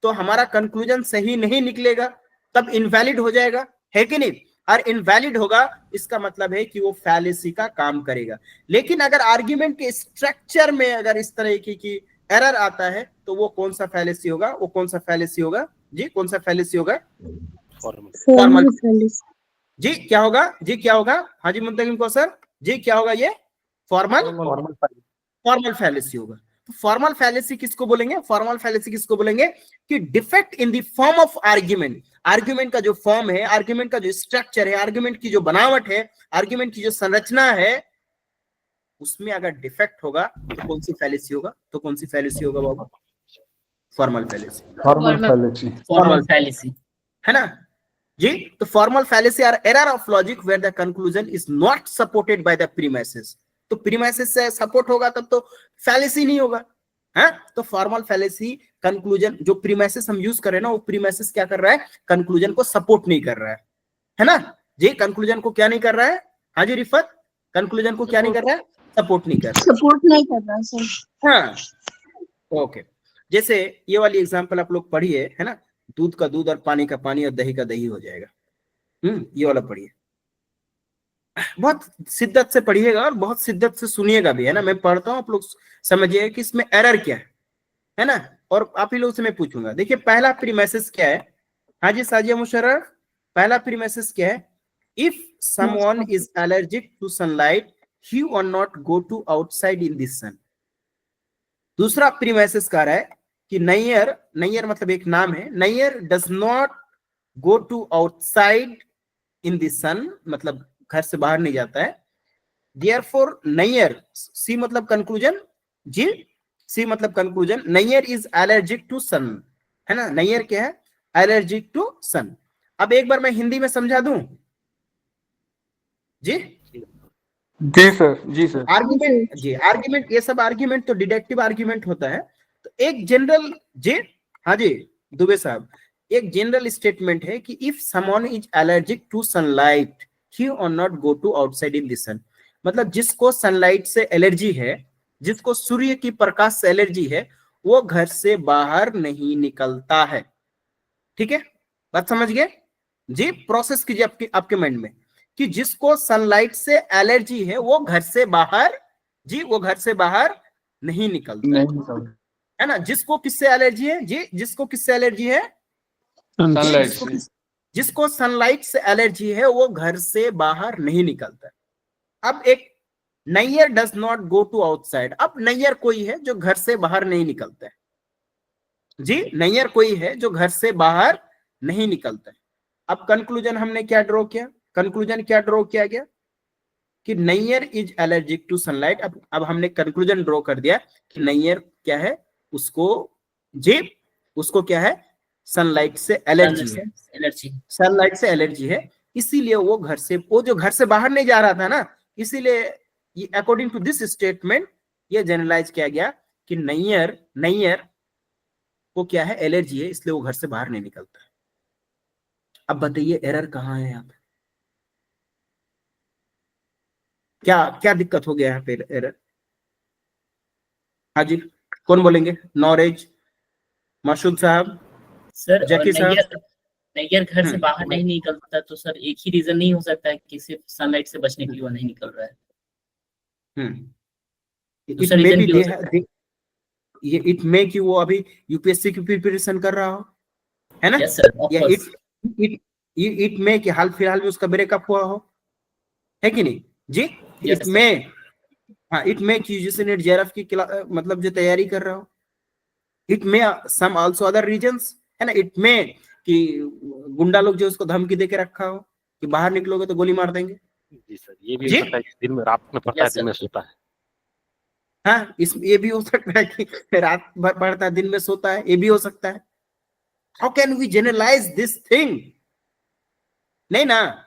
तो हमारा कंक्लूजन सही नहीं निकलेगा, तब इनवैलिड हो जाएगा, है कि नहीं? और इनवैलिड होगा इसका मतलब है कि वो फैलेसी का काम करेगा। लेकिन अगर आर्ग्यूमेंट के स्ट्रक्चर में अगर इस तरह की एरर आता है, तो वो कौन सा फैलेसी होगा, वो कौन सा फैलेसी होगा जी, कौन सा फैलेसी होगा? फॉर्मल जी। क्या होगा जी, क्या होगा? हाँ जी मुंतकिम को सर जी, क्या होगा ये? फॉर्मल फैलेसी होगा। तो फॉर्मल फैलेसी किसको बोलेंगे? फॉर्मल फैलेसी किसको बोलेंगे कि defect in the form of argument, argument का जो फॉर्म है, आर्ग्यूमेंट का जो स्ट्रक्चर है, आर्ग्यूमेंट की जो बनावट है, आर्ग्यूमेंट की जो संरचना है, उसमें अगर डिफेक्ट होगा तो कौन सी फैलेसी होगा? तो कौन सी फैलेसी होगा बाबा? फॉर्मल फैलेसी, फॉर्मल फैलेसी है ना जी। तो formal fallacy are error of logic where the conclusion is not supported by the premises. तो प्रीमाइसिस से सपोर्ट होगा तब तो फैलेसी नहीं होगा, है? तो फॉर्मल फैलेसी कंक्लूजन, जो प्रीमाइसिस हम यूज कर रहे हैं ना, वो प्रीमाइसिस क्या कर रहा है? कंक्लूजन को सपोर्ट नहीं कर रहा है ना जी, कंक्लूजन को क्या नहीं कर रहा है? हाँ जी रिफत, कंक्लूजन को क्या नहीं कर रहा है? सपोर्ट नहीं कर रहा, सपोर्ट नहीं कर रहा सर। हाँ ओके। जैसे ये वाली एग्जांपल आप लोग पढ़िए, है ना, दूध का दूध और पानी का पानी और दही का दही हो जाएगा। ये वाला पढ़िए, बहुत शिद्दत से पढ़िएगा और बहुत शिद्दत से सुनिएगा भी, है ना। मैं पढ़ता हूँ, आप लोग समझिएगा कि इसमें एरर क्या है ना, और आप ही लोग से मैं पूछूंगा। देखिए पहला प्रीमाइसिस क्या है? हाँ जी साजिया मुशर्रफ, पहला प्रीमाइसिस क्या है? If someone is allergic to sunlight he will not go to outside in the sun। दूसरा प्रीमाइसिस कह रहा है कि नैयर, नैयर मतलब एक नाम है, Nayyar does not go to outside in the sun, मतलब घर से बाहर नहीं जाता है। देयरफॉर नैयर, सी मतलब कंक्लूजन जी, सी मतलब conclusion, Nayyar is allergic to sun, है ना। नैयर क्या है? Allergic to sun. अब एक बार मैं हिंदी में समझा दूं जी। जी सर, जी सर। आर्ग्यूमेंट जी, आर्ग्यूमेंट, ये सब आर्ग्यूमेंट तो डिडक्टिव आर्ग्यूमेंट होता है। तो एक जनरल जी, हाँ जी दुबे साहब, एक जनरल स्टेटमेंट है कि if someone is allergic to sunlight, he or not go to outside in the sun। मतलब जिसको सनलाइट से एलर्जी है, जिसको सूर्य की प्रकाश से एलर्जी है, वो घर से बाहर नहीं निकलता है। ठीक है, बात समझ गए जी? प्रोसेस कीजिए आपके माइंड में कि जिसको सनलाइट से एलर्जी है वो घर से बाहर, जी वो घर से बाहर नहीं निकलता है ना। जिसको किससे एलर्जी है जी? जिसको किससे एलर्जी है? सनलाइट से। जिसको सनलाइट से एलर्जी है वो घर से बाहर नहीं निकलता। अब एक Nayyar does not go to outside. अब नैयर कोई है जो घर से बाहर नहीं निकलता है जी, नैयर कोई है जो घर से बाहर नहीं निकलता है। अब कंक्लूजन हमने क्या ड्रॉ किया? कंक्लूजन क्या ड्रॉ किया गया कि Nayyar is allergic to sunlight. अब हमने कंक्लूजन ड्रॉ कर दिया कि नैयर क्या है, उसको जी उसको क्या है, सनलाइट से एलर्जी है, सनलाइट से एलर्जी है, इसीलिए वो जो घर से बाहर नहीं जा रहा था ना, इसीलिए अकॉर्डिंग टू दिस स्टेटमेंट ये जनरलाइज किया गया कि नैयर को क्या है, एलर्जी है, इसलिए वो घर से बाहर नहीं निकलता है। अब बताइए एरर कहाँ है यहाँ पे? क्या दिक्कत हो गया यहाँ पे एरर? हाँ जी, कौन बोलेंगे? नॉरेज, मासूद साहब, सर जकी साहब। नैयर घर से बाहर नहीं निकलता तो सर एक ही रीजन नहीं हो सकता है कि सिर्फ सनलाइट से बचने के लिए वो नहीं निकल रहा है। इट मे कि वो अभी यूपीएससी की प्रिपरेशन कर रहा हो, है ना? यस सर, या इट मे कि हाल फिलहाल में उसका ब्रेकअप हुआ हो, है कि नहीं जी? इट मे, हाँ इट मे कि यूजीसी नेट जेआरएफ की मतलब जो तैयारी कर रहा हो। It may some also other reasons, है ना? इट मे कि गुंडा लोग जो उसको धमकी देके रखा हो कि बाहर निकलोगे तो गोली मार देंगे। जी सर, ये भी हो सकता है कि दिन में रात में पढ़ता है, दिन में सोता है। हाँ, ये भी हो सकता है कि रात भर पढ़ता है, दिन में सोता है, ये भी हो सकता है। How can we generalize this thing? नहीं ना,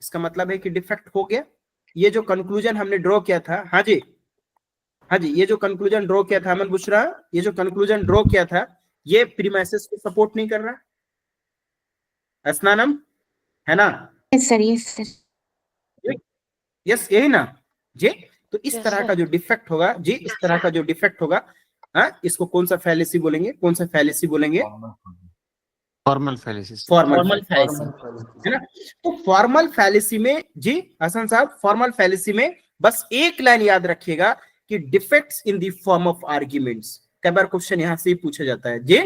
इसका मतलब है कि डिफेक्ट हो गया। ये जो कंक्लूजन हमने ड्रॉ किया था, हाँ जी, ये जो कंक्लूजन ड्रॉ किया था अमन बुशरा, ये जो कंक्लूजन ड्रॉ किया था ये प्रीमाइसेस को सपोर्ट नहीं कर रहा। अस्नानम, है ना? Yes sir, yes sir, yes यही ना जी। तो इस तरह का जो डिफेक्ट होगा जी, इस तरह का जो डिफेक्ट होगा, हाँ, इसको कौन सा फैलेसी बोलेंगे? कौन सा फैलेसी बोलेंगे? फॉर्मल फैलेसिस। फॉर्मल फैलेसी, है ना? तो फॉर्मल फैलेसी में जी हसन साहब, फॉर्मल फैलेसी में बस एक लाइन याद रखिएगा कि defects in the form of arguments. कई बार क्वेश्चन यहां से ही पूछा जाता है जी,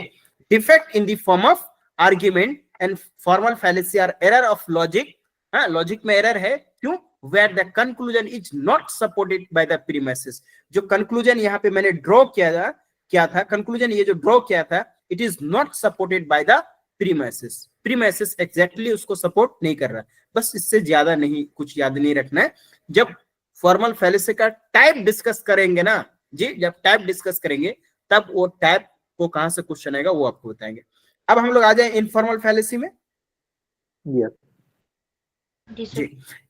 defect in the form of argument and formal fallacy are error of logic. हाँ, लॉजिक में एरर है, क्यों? where the conclusion is not supported by the premises। जो कंक्लूजन यहाँ पे मैंने ड्रॉ किया था, कंक्लूजन ये जो ड्रॉ किया था, it is not supported by the premises. Premises exactly उसको सपोर्ट नहीं कर रहा। बस इससे ज्यादा नहीं, कुछ याद नहीं रखना है। जब फॉर्मल फैलेसी का टाइप डिस्कस करेंगे ना जी, जब टाइप डिस्कस करेंगे तब वो टाइप को कहां से क्वेश्चन आएगा वो आपको बताएंगे। अब हम लोग आ जाए इनफॉर्मल फैलेसी में। जी,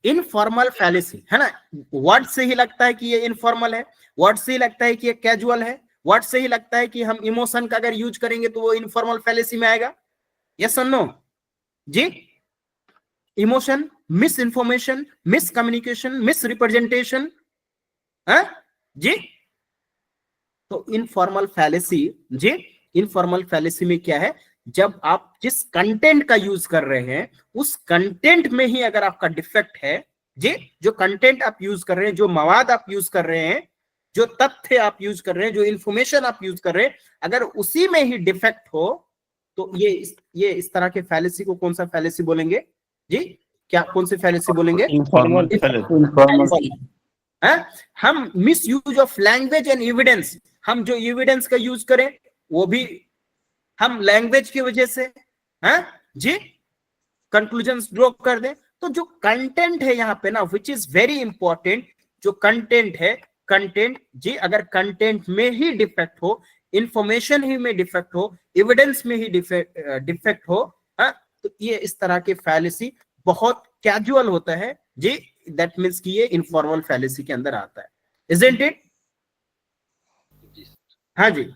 इनफॉर्मल फैलेसी, है ना? वर्ड से ही लगता है कि ये इनफॉर्मल है, वर्ड से ही लगता है कि ये कैजुअल है, वर्ड से ही लगता है कि हम इमोशन का अगर यूज करेंगे तो वो इनफॉर्मल फैलेसी में आएगा। यस और नो जी? Emotion, miss information, miss communication, miss representation, है जी? तो इनफॉर्मल फैलेसी जी, इनफॉर्मल फैलेसी में क्या है? जब आप जिस कंटेंट का यूज कर रहे हैं उस कंटेंट में ही अगर आपका डिफेक्ट है जी, जो कंटेंट आप यूज कर रहे हैं, जो मवाद आप यूज कर रहे हैं, जो तथ्य आप यूज कर रहे हैं, जो इंफॉर्मेशन आप यूज कर रहे हैं, अगर उसी में ही डिफेक्ट हो तो ये इस तरह के फैलेसी को कौन सा फैलेसी बोलेंगे जी? क्या कौन सी फैलेसी बोलेंगे? इनफॉर्मल हम miss use of language and evidence, हम जो एविडेंस का यूज करें वो भी हम लैंग्वेज की वजह से, हैं जी, कंक्लूजन्स ड्रॉ कर दें। तो जो कंटेंट है यहाँ पे ना, विच इज वेरी इंपॉर्टेंट, जो कंटेंट है, कंटेंट जी, अगर कंटेंट में ही डिफेक्ट हो, इंफॉर्मेशन ही में डिफेक्ट हो, एविडेंस में ही डिफेक्ट हो, तो ये इस तरह के फैलेसी बहुत कैजुअल होता है जी। दैट मीन्स कि ये इनफॉर्मल फैलेसी के अंदर आता है, इजंट इट? हाँ जी,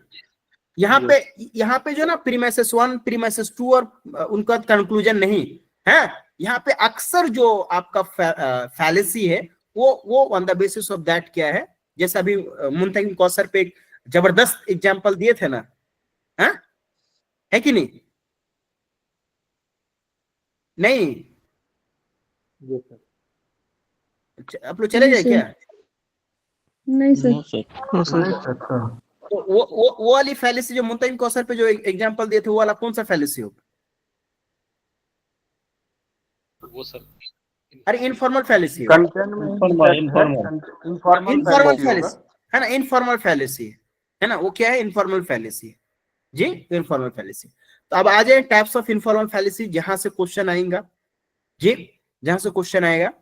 यहाँ पे जो ना प्रीमाइसेस 1, प्रीमाइसेस 2 और उनका कंक्लूजन नहीं, है। यहाँ पे अक्सर जो आपका फैलेसी है वो on the basis of that क्या है, जैसे अभी मुंतकिम कौसर पे एक जबरदस्त एग्जांपल दिए थे ना, है कि नहीं? नहीं जी सर। आप लोग चले जाए क्या? नहीं सर। नहीं सर। तो वो वाली फैलेसी जो मुंतकिम कौसर पे जो एग्जांपल दिए थे, वो वाला कौन सा फैलेसी होगा? वो सर अरे इनफॉर्मल फैलेसी कंटेंट में इनफॉर्मल फैलेसी है ना, इनफॉर्मल फैलेसी है ना, वो क्या है? इनफॉर्मल फैलेसी जी, इनफॉर्मल फैलेसी। तो अब आ जाए टाइप्स ऑफ इनफॉर्मल फैलेसी, जहां से क्वेश्चन आएगा जी, जहां से क्वेश्चन आएगा।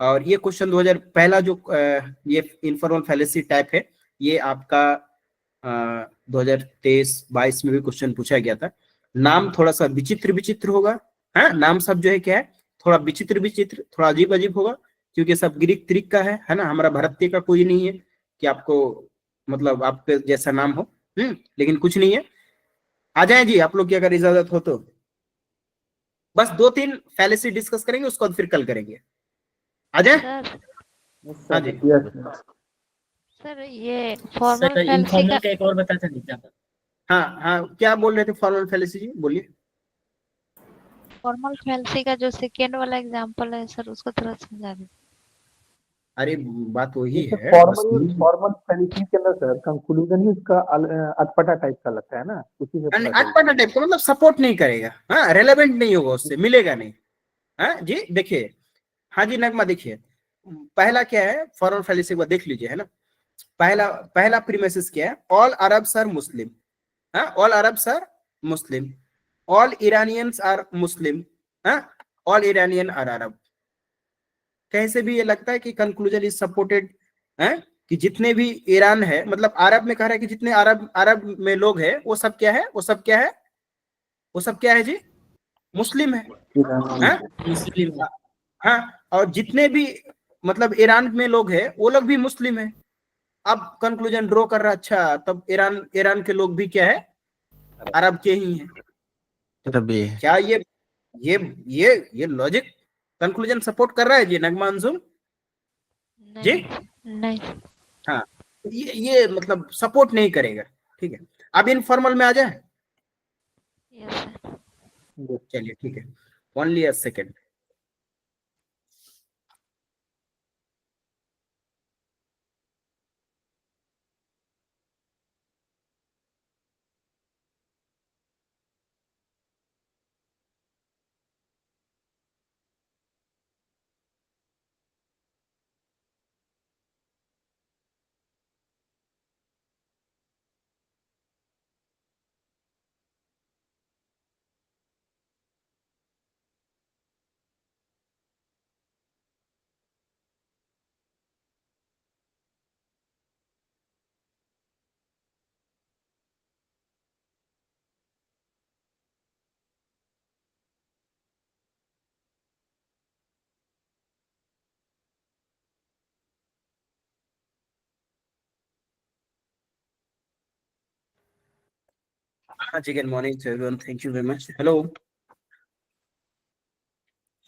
और ये क्वेश्चन 2000 पहला जो ये इनफॉर्मल फैलेसी टाइप है, ये आपका 2023-22 में भी क्वेश्चन पूछा गया था। नाम थोड़ा सा विचित्र विचित्र होगा, है नाम सब जो है क्या है, थोड़ा विचित्र विचित्र, थोड़ा अजीब अजीब होगा, क्योंकि सब ग्रीक त्रिक का है ना, हमारा भारतीय का कोई नहीं है कि आपको मतलब आपके जैसा नाम हो, लेकिन कुछ नहीं है। आ जाए जी आप लोग की अगर इजाजत हो तो, बस 2-3 फैलेसी डिस्कस करेंगे, उसको फिर कल करेंगे। आ जाए? हाँ जी सर ये फॉर्मल सर फैलेसी इनफॉर्मल का का एक और बताता नहीं क्या? हाँ, क्या बोल रहे थे फॉर्मल फैलेसी जी, बोलिए। फॉर्मल फैलेसी का जो सेकेंड वाला एग्जांपल है सर, उसको थोड़ा समझा दीजिए। अरे बात वही है, फॉर्मल फैलेसी के अंदर सर कंक्लूजन ही उसका अटपटा टाइप का लगता है ना, उसी से पता चलता है। अटपटा टाइप का मतलब सपोर्ट नहीं करेगा, हाँ, रेलेवेंट नहीं होगा, उससे मिलेगा नहीं। हाँ जी देखिए, हाँ जी नगमा देखिए, पहला क्या है फॉर्मल फैलेसी को देख लीजिए, है ना। पहला प्रीमिसेस क्या है? ऑल अरब्स आर मुस्लिम, हाँ, all Arabs are Muslim, all Iranians are Muslim, हाँ, ऑल इरानियन आर अरब। कैसे भी ये लगता है कि कंक्लूजन इज सपोर्टेड है, कि जितने भी ईरान है, मतलब अरब में कह रहा है कि जितने अरब में लोग हैं वो सब क्या है, वो सब क्या है, वो सब क्या है जी? मुस्लिम है, हाँ? मुस्लिम है। हाँ, और जितने भी मतलब ईरान में लोग हैं वो लोग भी मुस्लिम है। अब कंक्लूजन ड्रॉ कर रहा, अच्छा तब ईरान के लोग भी क्या है, अरब के ही हैं। क्या ये लॉजिक कंक्लूजन सपोर्ट कर रहा है जी नगमा अंजुम जी? नहीं। हाँ, ये मतलब सपोर्ट नहीं करेगा, ठीक है। अब इनफॉर्मल में आ जाए, यस सर। चलिए ठीक है, ओनली अ सेकेंड। हाँ जी, good morning to everyone, thank you very much. Hello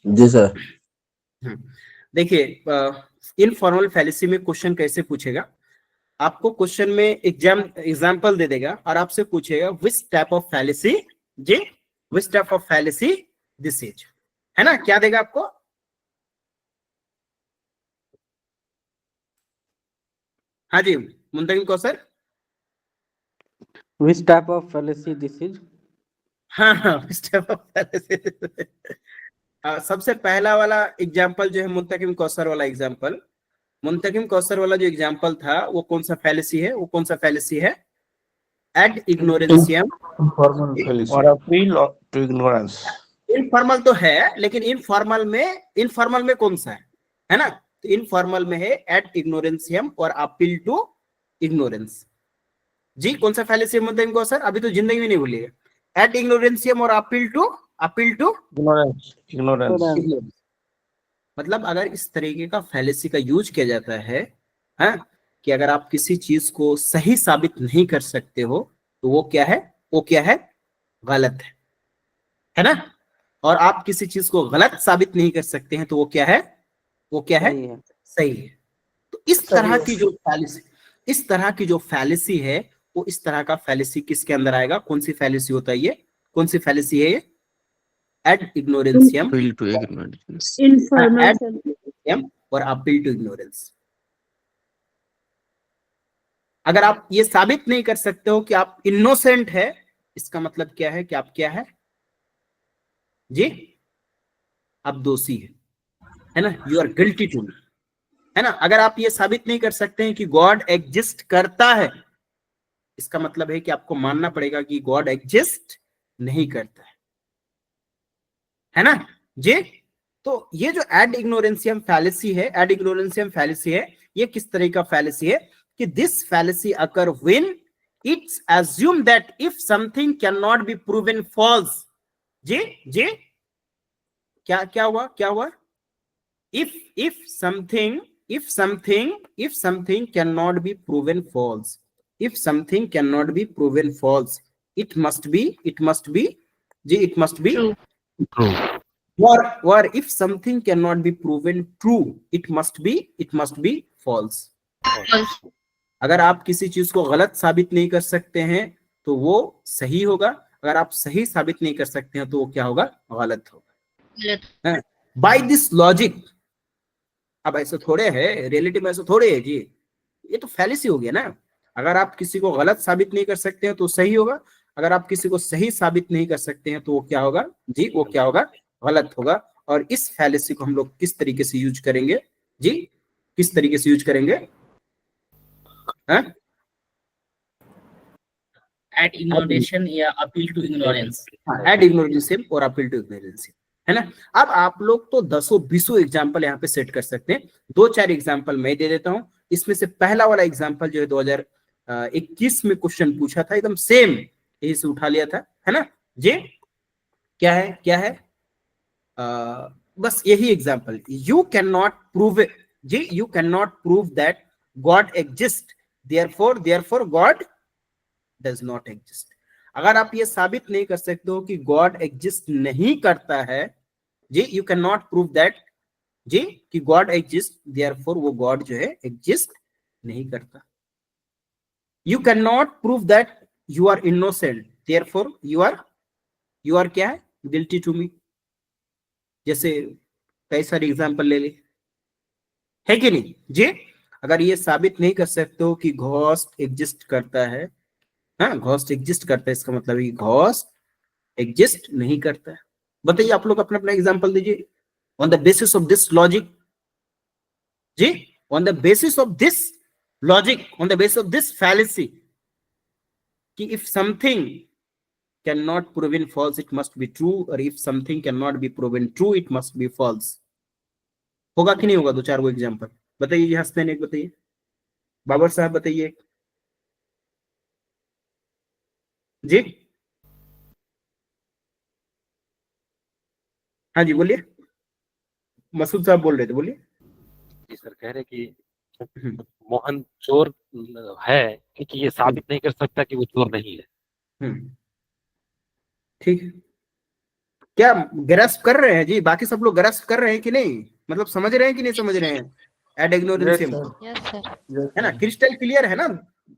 जी सर। देखिए, इनफॉर्मल फैलेसी में क्वेश्चन कैसे पूछेगा, आपको क्वेश्चन में एग्जाम्पल दे देगा और आपसे पूछेगा विच टाइप ऑफ फैलेसी जी, which type of fallacy this is, है ना। क्या देगा आपको? हाँ जी मुंतकिम Kausar, Which type of fallacy this is? हाँ, विच टाइप ऑफ फैलेसी। सबसे पहला वाला एग्जाम्पल जो है मुंतकिम कौसर वाला एग्जाम्पल, मुंतकिम कौसर वाला जो एग्जाम्पल था वो कौन सा फैलेसी है, वो कौन सा फैलेसी है? Ad ignorantiam Informal fallacy. और अपील टू इग्नोरेंस। इनफॉर्मल तो है, लेकिन इनफॉर्मल में कौन सा है ना, तो इनफॉर्मल में है एड इग्नोरेंसियम और अपील टू इग्नोरेंस जी। कौन सा फैलेसी मुंतकिम कौसर, अभी तो जिंदगी में नहीं भूलिएगा, एड इग्नोरेंसियम और अपील टू इग्नोरेंस। मतलब अगर इस तरीके का फैलेसी का यूज किया जाता है, हाँ, कि अगर आप किसी चीज को सही साबित नहीं कर सकते हो तो वो क्या है, वो क्या है, गलत है ना। और आप किसी चीज को गलत साबित नहीं कर सकते हैं तो वो क्या है, वो क्या है, सही है। तो इस तरह की जो फैलिसी, इस तरह की जो फैलिसी है वो इस तरह का फैलिसी किसके अंदर आएगा, कौन सी फैलिसी होता है ये, कौन सी फैलिसी है ये, ad ignorantiam, Appeal to ignorance. Informal और अपील टू इग्नोरेंस। अगर आप ये साबित नहीं कर सकते हो कि आप इनोसेंट है, इसका मतलब क्या है कि आप क्या है जी, आप दोषी है ना, यू आर गिल्टी टू, है ना। अगर आप ये साबित नहीं कर सकते हैं कि गॉड एग्जिस्ट करता है, इसका मतलब है कि आपको मानना पड़ेगा कि गॉड एग्जिस्ट नहीं करता है ना जी। तो ये जो एड इग्नोरेंसियम फैलेसी है, एड इग्नोरेंसियम फैलेसी है, ये किस तरह का फैलेसी है कि this fallacy occur when it's assume that if something can not be proven false. जी जी, क्या क्या हुआ, क्या हुआ, if something cannot be proven false, if something cannot be proven false, it must be ji, it must be True. or if something cannot be proven true, it must be false. अगर आप किसी चीज को गलत साबित नहीं कर सकते हैं तो वो सही होगा, अगर आप सही साबित नहीं कर सकते हैं तो वो क्या होगा, गलत होगा। बाय दिस लॉजिक, अब ऐसा थोड़े है, रियलिटी में ऐसा थोड़े है जी, ये तो फैलेसी हो गया ना। अगर आप किसी को गलत साबित नहीं कर सकते हैं तो सही होगा, अगर आप किसी को सही साबित नहीं कर सकते हैं तो वो क्या होगा जी, वो क्या होगा, गलत होगा। और इस फैलेसी को हम लोग किस तरीके से यूज करेंगे जी, किस तरीके से यूज करेंगे, एड इग्नोरेशन या अपील टू इग्नोरेंस, एड इग्नोरेंसियम और अपील टू इग्नोरेंसियम, है ना। अब आप लोग तो 10-20 एग्जाम्पल यहाँ पे सेट कर सकते हैं, 2-4 एग्जाम्पल मैं दे देता हूं। इसमें से पहला वाला एग्जाम्पल जो है 2021 में क्वेश्चन पूछा था, एकदम सेम यही से उठा लिया था, है ना जी। क्या है, क्या है, बस यही example, you can not prove ji, you can not prove that God exist, therefore God does not exist. अगर आप ये साबित नहीं कर सकते हो कि गॉड एग्जिस्ट नहीं करता है जी, you can not prove that जी कि गॉड एग्जिस्ट, देयरफॉर वो गॉड जो है एग्जिस्ट नहीं करता। You can not prove that you are innocent, therefore you are क्या है, गिल्टी टू मी। जैसे कई सारे एग्जाम्पल ले ले, है कि नहीं जी। अगर ये साबित नहीं कर सकते हो कि घोस्ट एग्जिस्ट करता है, हाँ घोस्ट एग्जिस्ट करता है, इसका मतलब है घोस्ट एग्जिस्ट नहीं करता है। बताइए आप लोग अपना अपना एग्जांपल दीजिए on the basis of this logic जी, on the basis of this logic, on the basis of this fallacy कि if something can not proven false it must be true, और if something can not be proven true it must be false. होगा कि नहीं होगा? 2-4 वो example बताइए जी, हंसते एक बताइए, बाबर साहब बताइए जी। हाँ जी बोलिए, मसूद साहब बोल रहे थे, बोलिए। जी सर, कह रहे कि मोहन चोर है क्योंकि ये साबित नहीं कर सकता कि वो चोर नहीं है। ठीक है, क्या ग्रस्प कर रहे हैं जी? बाकी सब लोग ग्रस्प कर रहे हैं कि नहीं, मतलब समझ रहे हैं कि नहीं समझ रहे हैं एड इग्नोरेंसियम को? यस सर, है ना, क्रिस्टल क्लियर है ना,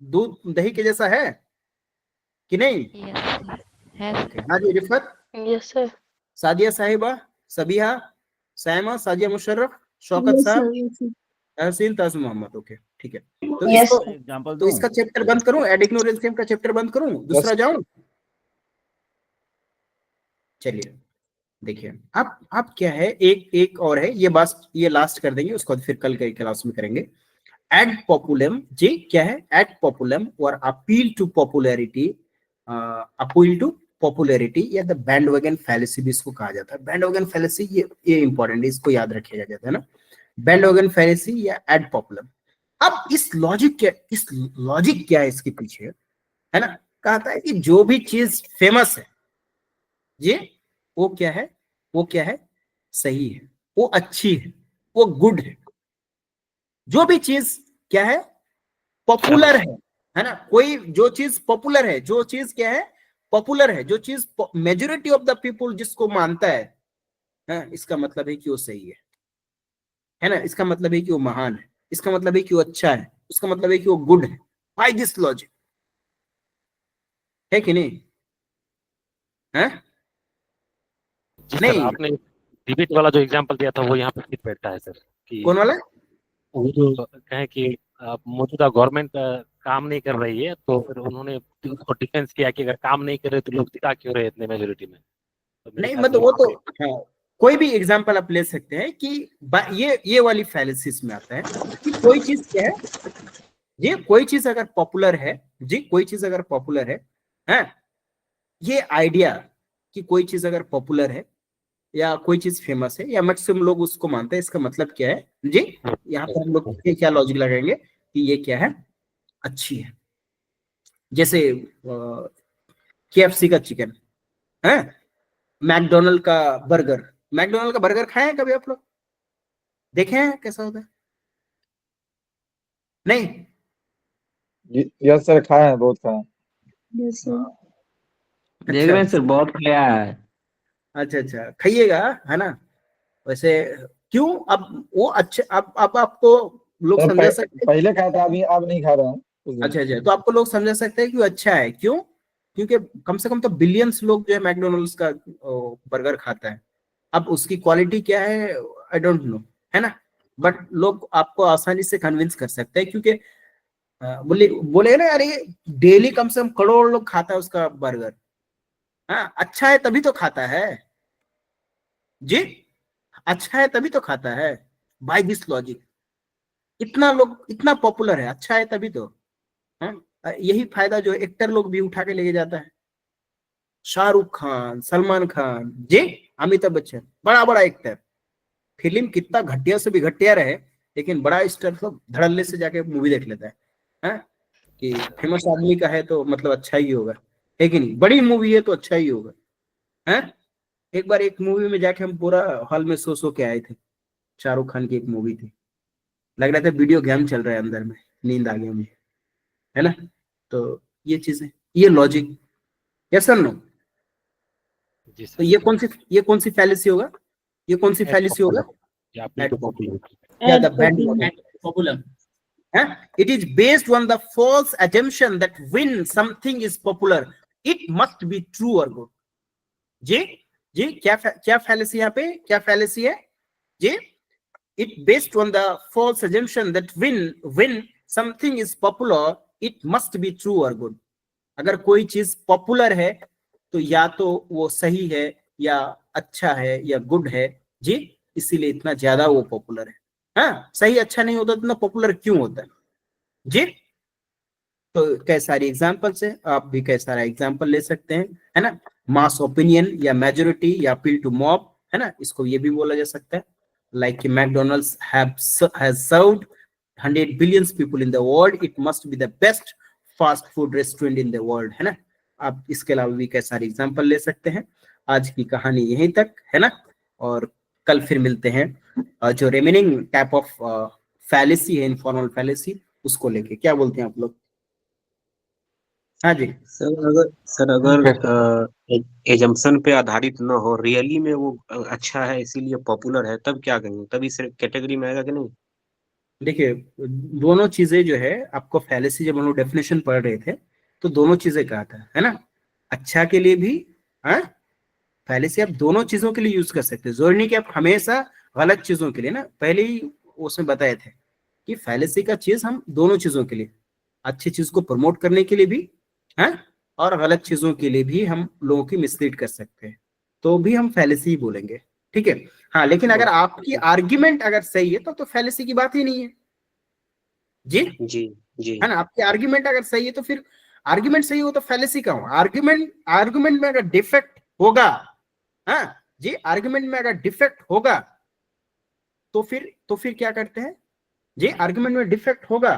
दूध दही के जैसा है कि नहीं? यस है। हाँ जी रिफत, यस सर, सादिया साहिबा, सबिहा, साइमा, साजिया मुशर्रफ, शौकत साहब, तहसीन, ताज मोहम्मद। ओके ठीक है, तो इसको एग्जांपल तो इसका चैप्टर बंद करूं, एड इग्नोरेंसियम का चैप्टर बंद करूं, दूसरा जाऊं? चलिए देखिए, अब क्या है, एक और है, ये बात ये लास्ट कर देंगे, उसको फिर कल के क्लास में करेंगे। एड पॉपुलम जी, क्या है एड पॉपुलम और appeal to popularity, appeal to popularity या द बैंडवैगन फैलेसी भी इसको कहा जाता है। बैंडवैगन फैलेसी ये इंपॉर्टेंट है, इसको याद रखिएगा जाता है ना, बैंडवैगन फैलेसी या एड पॉपुलम। अब इस लॉजिक क्या है इसके पीछे, है ना, कहता है कि जो भी चीज फेमस है ये वो क्या है, वो क्या है, सही है, वो अच्छी है, वो गुड है। जो भी चीज क्या है, पॉपुलर है ना, कोई जो चीज पॉपुलर है, जो चीज क्या है, पॉपुलर है, जो चीज मेजोरिटी ऑफ द पीपल जिसको मानता है हाँ, इसका मतलब है कि वो सही है ना, इसका मतलब है कि वो महान है, इसका मतलब है कि वो अच्छा है, उसका मतलब है कि वो गुड है, बाय दिस लॉजिक, है कि नहीं? है जी सर, नहीं, आपने डिबेट वाला जो एग्जांपल दिया था वो यहाँ पे फिट बैठता है सर, कि कौन वाला? वो जो कहें कि मौजूदा गवर्नमेंट काम नहीं कर रही है, तो फिर उन्होंने उसको डिफेंस किया कि अगर काम नहीं कर रहे तो लोग जिता क्यों रहे इतने मेजोरिटी में। तो मेरे नहीं ख्याल से मतलब वो वहाँ तो, पे हाँ, कोई भी एग्जांपल आप ले सकते हैं कि ये वाली फैलेसिस में आता है कि कोई चीज क्या है, ये कोई चीज अगर पॉपुलर है, जी कोई चीज अगर पॉपुलर है, हाँ, ये आइडिया कि कोई चीज अगर पॉपुलर है या कोई चीज फेमस है या मैक्सिमम लोग उसको मानते हैं, इसका मतलब क्या है जी, यहाँ पर हम लोग क्या लॉजिक लगाएंगे कि ये क्या है, अच्छी है। जैसे KFC का चिकन है, मैकडोनल्ड का बर्गर, मैकडोनल्ड का बर्गर खाए हैं कभी आप लोग? देखे हैं कैसा होता है? नहीं? यस सर, खाए हैं, बहुत खाए हैं। Yes sir. देख रहे हैं सर, बहुत खाया है। अच्छा अच्छा, खाइएगा, है ना? वैसे क्यों, अब वो अच्छे, अब आपको लोग सर समझा सकते हैं। पहले खाया था, अभी अब नहीं खा रहा हूँ कुछ दिन। अच्छा अच्छा, तो आपको लोग समझा सकते हैं कि वो अच्छा है, क्यों? क्योंकि कम से कम तो बिलियंस लोग जो है मैकडोनल्ड्स का बर्गर खाता है। अब उसकी क्वालिटी क्या है आई डोंट नो, है ना, बट लोग आपको आसानी से कन्विंस कर सकते हैं, क्योंकि बोले ना यार, ये डेली कम से कम करोड़ लोग खाता है उसका बर्गर, हाँ, अच्छा है तभी तो खाता है जी, अच्छा है तभी तो खाता है, बाय दिस लॉजिक, इतना लोग, इतना पॉपुलर है, अच्छा है तभी तो, हाँ, यही फायदा जो एक्टर लोग भी उठा के लेके जाता है, शाहरुख खान, सलमान खान जी, अमिताभ बच्चन, बड़ा बड़ा एक्टर, फिल्म कितना घटिया से भी घटिया रहे, लेकिन बड़ा स्टार सब धड़ल्ले से जाके मूवी देख लेता है, कि फेमस आदमी का है तो मतलब अच्छा ही होगा, है कि नहीं, बड़ी मूवी है तो अच्छा ही होगा, है? एक बार एक मूवी में जाके हम पूरा हॉल में सो के आए थे, शाहरुख खान की एक मूवी थी, लग रहा था वीडियो गेम चल रहा है अंदर में, नींद आ गई मुझे, है ना? तो ये चीजें, ये लॉजिक, यस और नो? जी तो सर, ये कौन सी फैलेसी होगा, ये कौन सी एट फैलेसी होगा? पॉपुलर या अपील टू पॉपुलर। या Add the band popular. Popular. it is based on the false assumption that when something is popular it must be true or good। जी जी, क्या फैलेसी यहाँ पे, क्या फैलेसी है जी? it based on the false assumption that when something is popular it must be true or good। अगर कोई चीज popular है तो या तो वो सही है या अच्छा है या गुड है जी, इसीलिए इतना ज्यादा वो पॉपुलर है। हाँ, सही अच्छा नहीं होता तो इतना पॉपुलर क्यों होता है जी? तो कई सारी एग्जांपल्स है, आप भी कई सारा एग्जांपल ले सकते हैं, है ना? मास ओपिनियन या मेजोरिटी या अपील टू मॉब, है ना, इसको ये भी बोला जा सकता है, like McDonald's has served 100 billion people in the world, it must be the best fast food restaurant in the world, है ना? आप इसके अलावा भी कई सारे एग्जांपल ले सकते हैं। आज की कहानी यहीं तक, है ना? और कल फिर मिलते हैं जो रिमेनिंग टाइप ऑफ फैलेसी है, इनफॉर्मल फैलेसी, उसको लेके, क्या बोलते हैं आप लोग? हाँ जी, सर अगर एजम्पशन पे आधारित न हो, रियली में वो अच्छा है इसीलिए पॉपुलर है, तब क्या करेंगे, तब इस कैटेगरी में आएगा कि नहीं? देखिए दोनों चीजें जो है, आपको फैलेसी जब हम लोग डेफिनेशन पढ़ रहे थे तो दोनों चीजें कहा था, है ना? अच्छा के लिए भी, हाँ, फैलेसी आप दोनों चीजों के लिए यूज कर सकते हैं, जरूरी नहीं कि आप हमेशा गलत चीजों के लिए, ना, पहले ही उसमें बताए थे कि फैलेसी का चीज हम दोनों चीजों के लिए, अच्छी चीज को प्रमोट करने के लिए भी, हाँ, और गलत चीजों के लिए भी हम लोगों की मिसलीड कर सकते हैं, तो भी हम फैलेसी ही बोलेंगे, ठीक है? हाँ, लेकिन अगर आपकी आर्ग्यूमेंट अगर सही है तो फैलेसी की बात ही नहीं है जी, जी जी है ना? आपकी आर्ग्यूमेंट अगर सही है तो फिर आर्ग्यूमेंट सही हो तो फैलेसी का हो, आर्ग्यूमेंट में अगर डिफेक्ट होगा, हाँ जी, आर्ग्यूमेंट में अगर डिफेक्ट होगा तो फिर क्या करते हैं जी? आर्ग्यूमेंट में डिफेक्ट होगा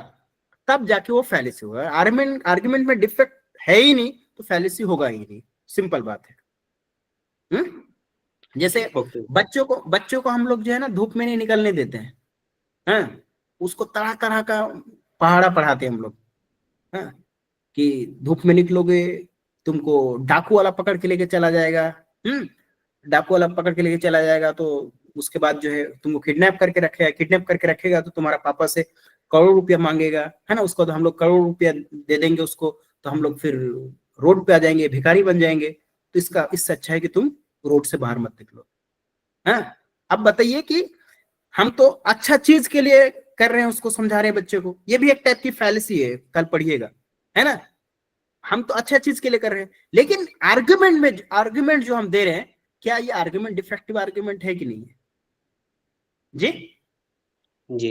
तब जाके वो फैलेसी होगा, आर्ग्यूमेंट में डिफेक्ट है ही नहीं तो फैलेसी होगा ही नहीं, सिंपल बात है। जैसे बच्चों को हम लोग जो है ना धूप में नहीं निकलने देते हैं, हाँ, उसको तरह तरह का पहाड़ा पढ़ाते हैं हम लोग, हाँ, कि धूप में निकलोगे तुमको डाकू वाला पकड़ के लेके चला जाएगा, डाकू वाला पकड़ के लेके चला जाएगा, तो उसके बाद जो है तुमको किडनैप करके रखेगा, तो तुम्हारा पापा से करोड़ रुपया मांगेगा, है ना, उसको तो हम लोग करोड़ रुपया दे देंगे उसको, तो हम लोग फिर रोड पे आ जाएंगे, भिखारी बन जाएंगे। तो इससे अच्छा है कि तुम रोड से बाहर मत निकलो। हाँ, अब बताइए कि हम तो अच्छा चीज के लिए कर रहे हैं, उसको समझा रहे हैं बच्चे को, ये भी एक टाइप की फैलेसी है, कल पढ़िएगा, है ना। हम तो अच्छा चीज के लिए कर रहे हैं, लेकिन आर्गुमेंट जो हम दे रहे हैं, क्या ये आर्गुमेंट डिफेक्टिव आर्गुमेंट है कि नहीं है? जी,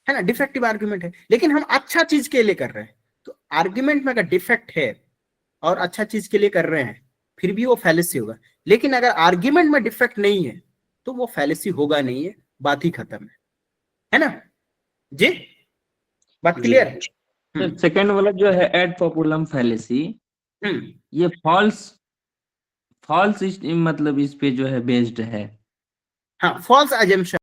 है ना, डिफेक्टिव आर्गुमेंट है, लेकिन हम अच्छा चीज के लिए कर रहे हैं। तो आर्गुमेंट में अगर डिफेक्ट है और अच्छा चीज के लिए कर रहे हैं, फिर भी वो फैलेसी होगा। लेकिन अगर आर्गुमेंट में डिफेक्ट नहीं है, तो वो फैलेसी होगा नहीं है, बात ही खत्म है ना जी। बात क्लियर? सेकंड वाला जो है एड पॉपुलम फैलेसी, ये फॉल्स मतलब इस पे जो है बेस्ड है। हाँ, फॉल्स अजम्पशन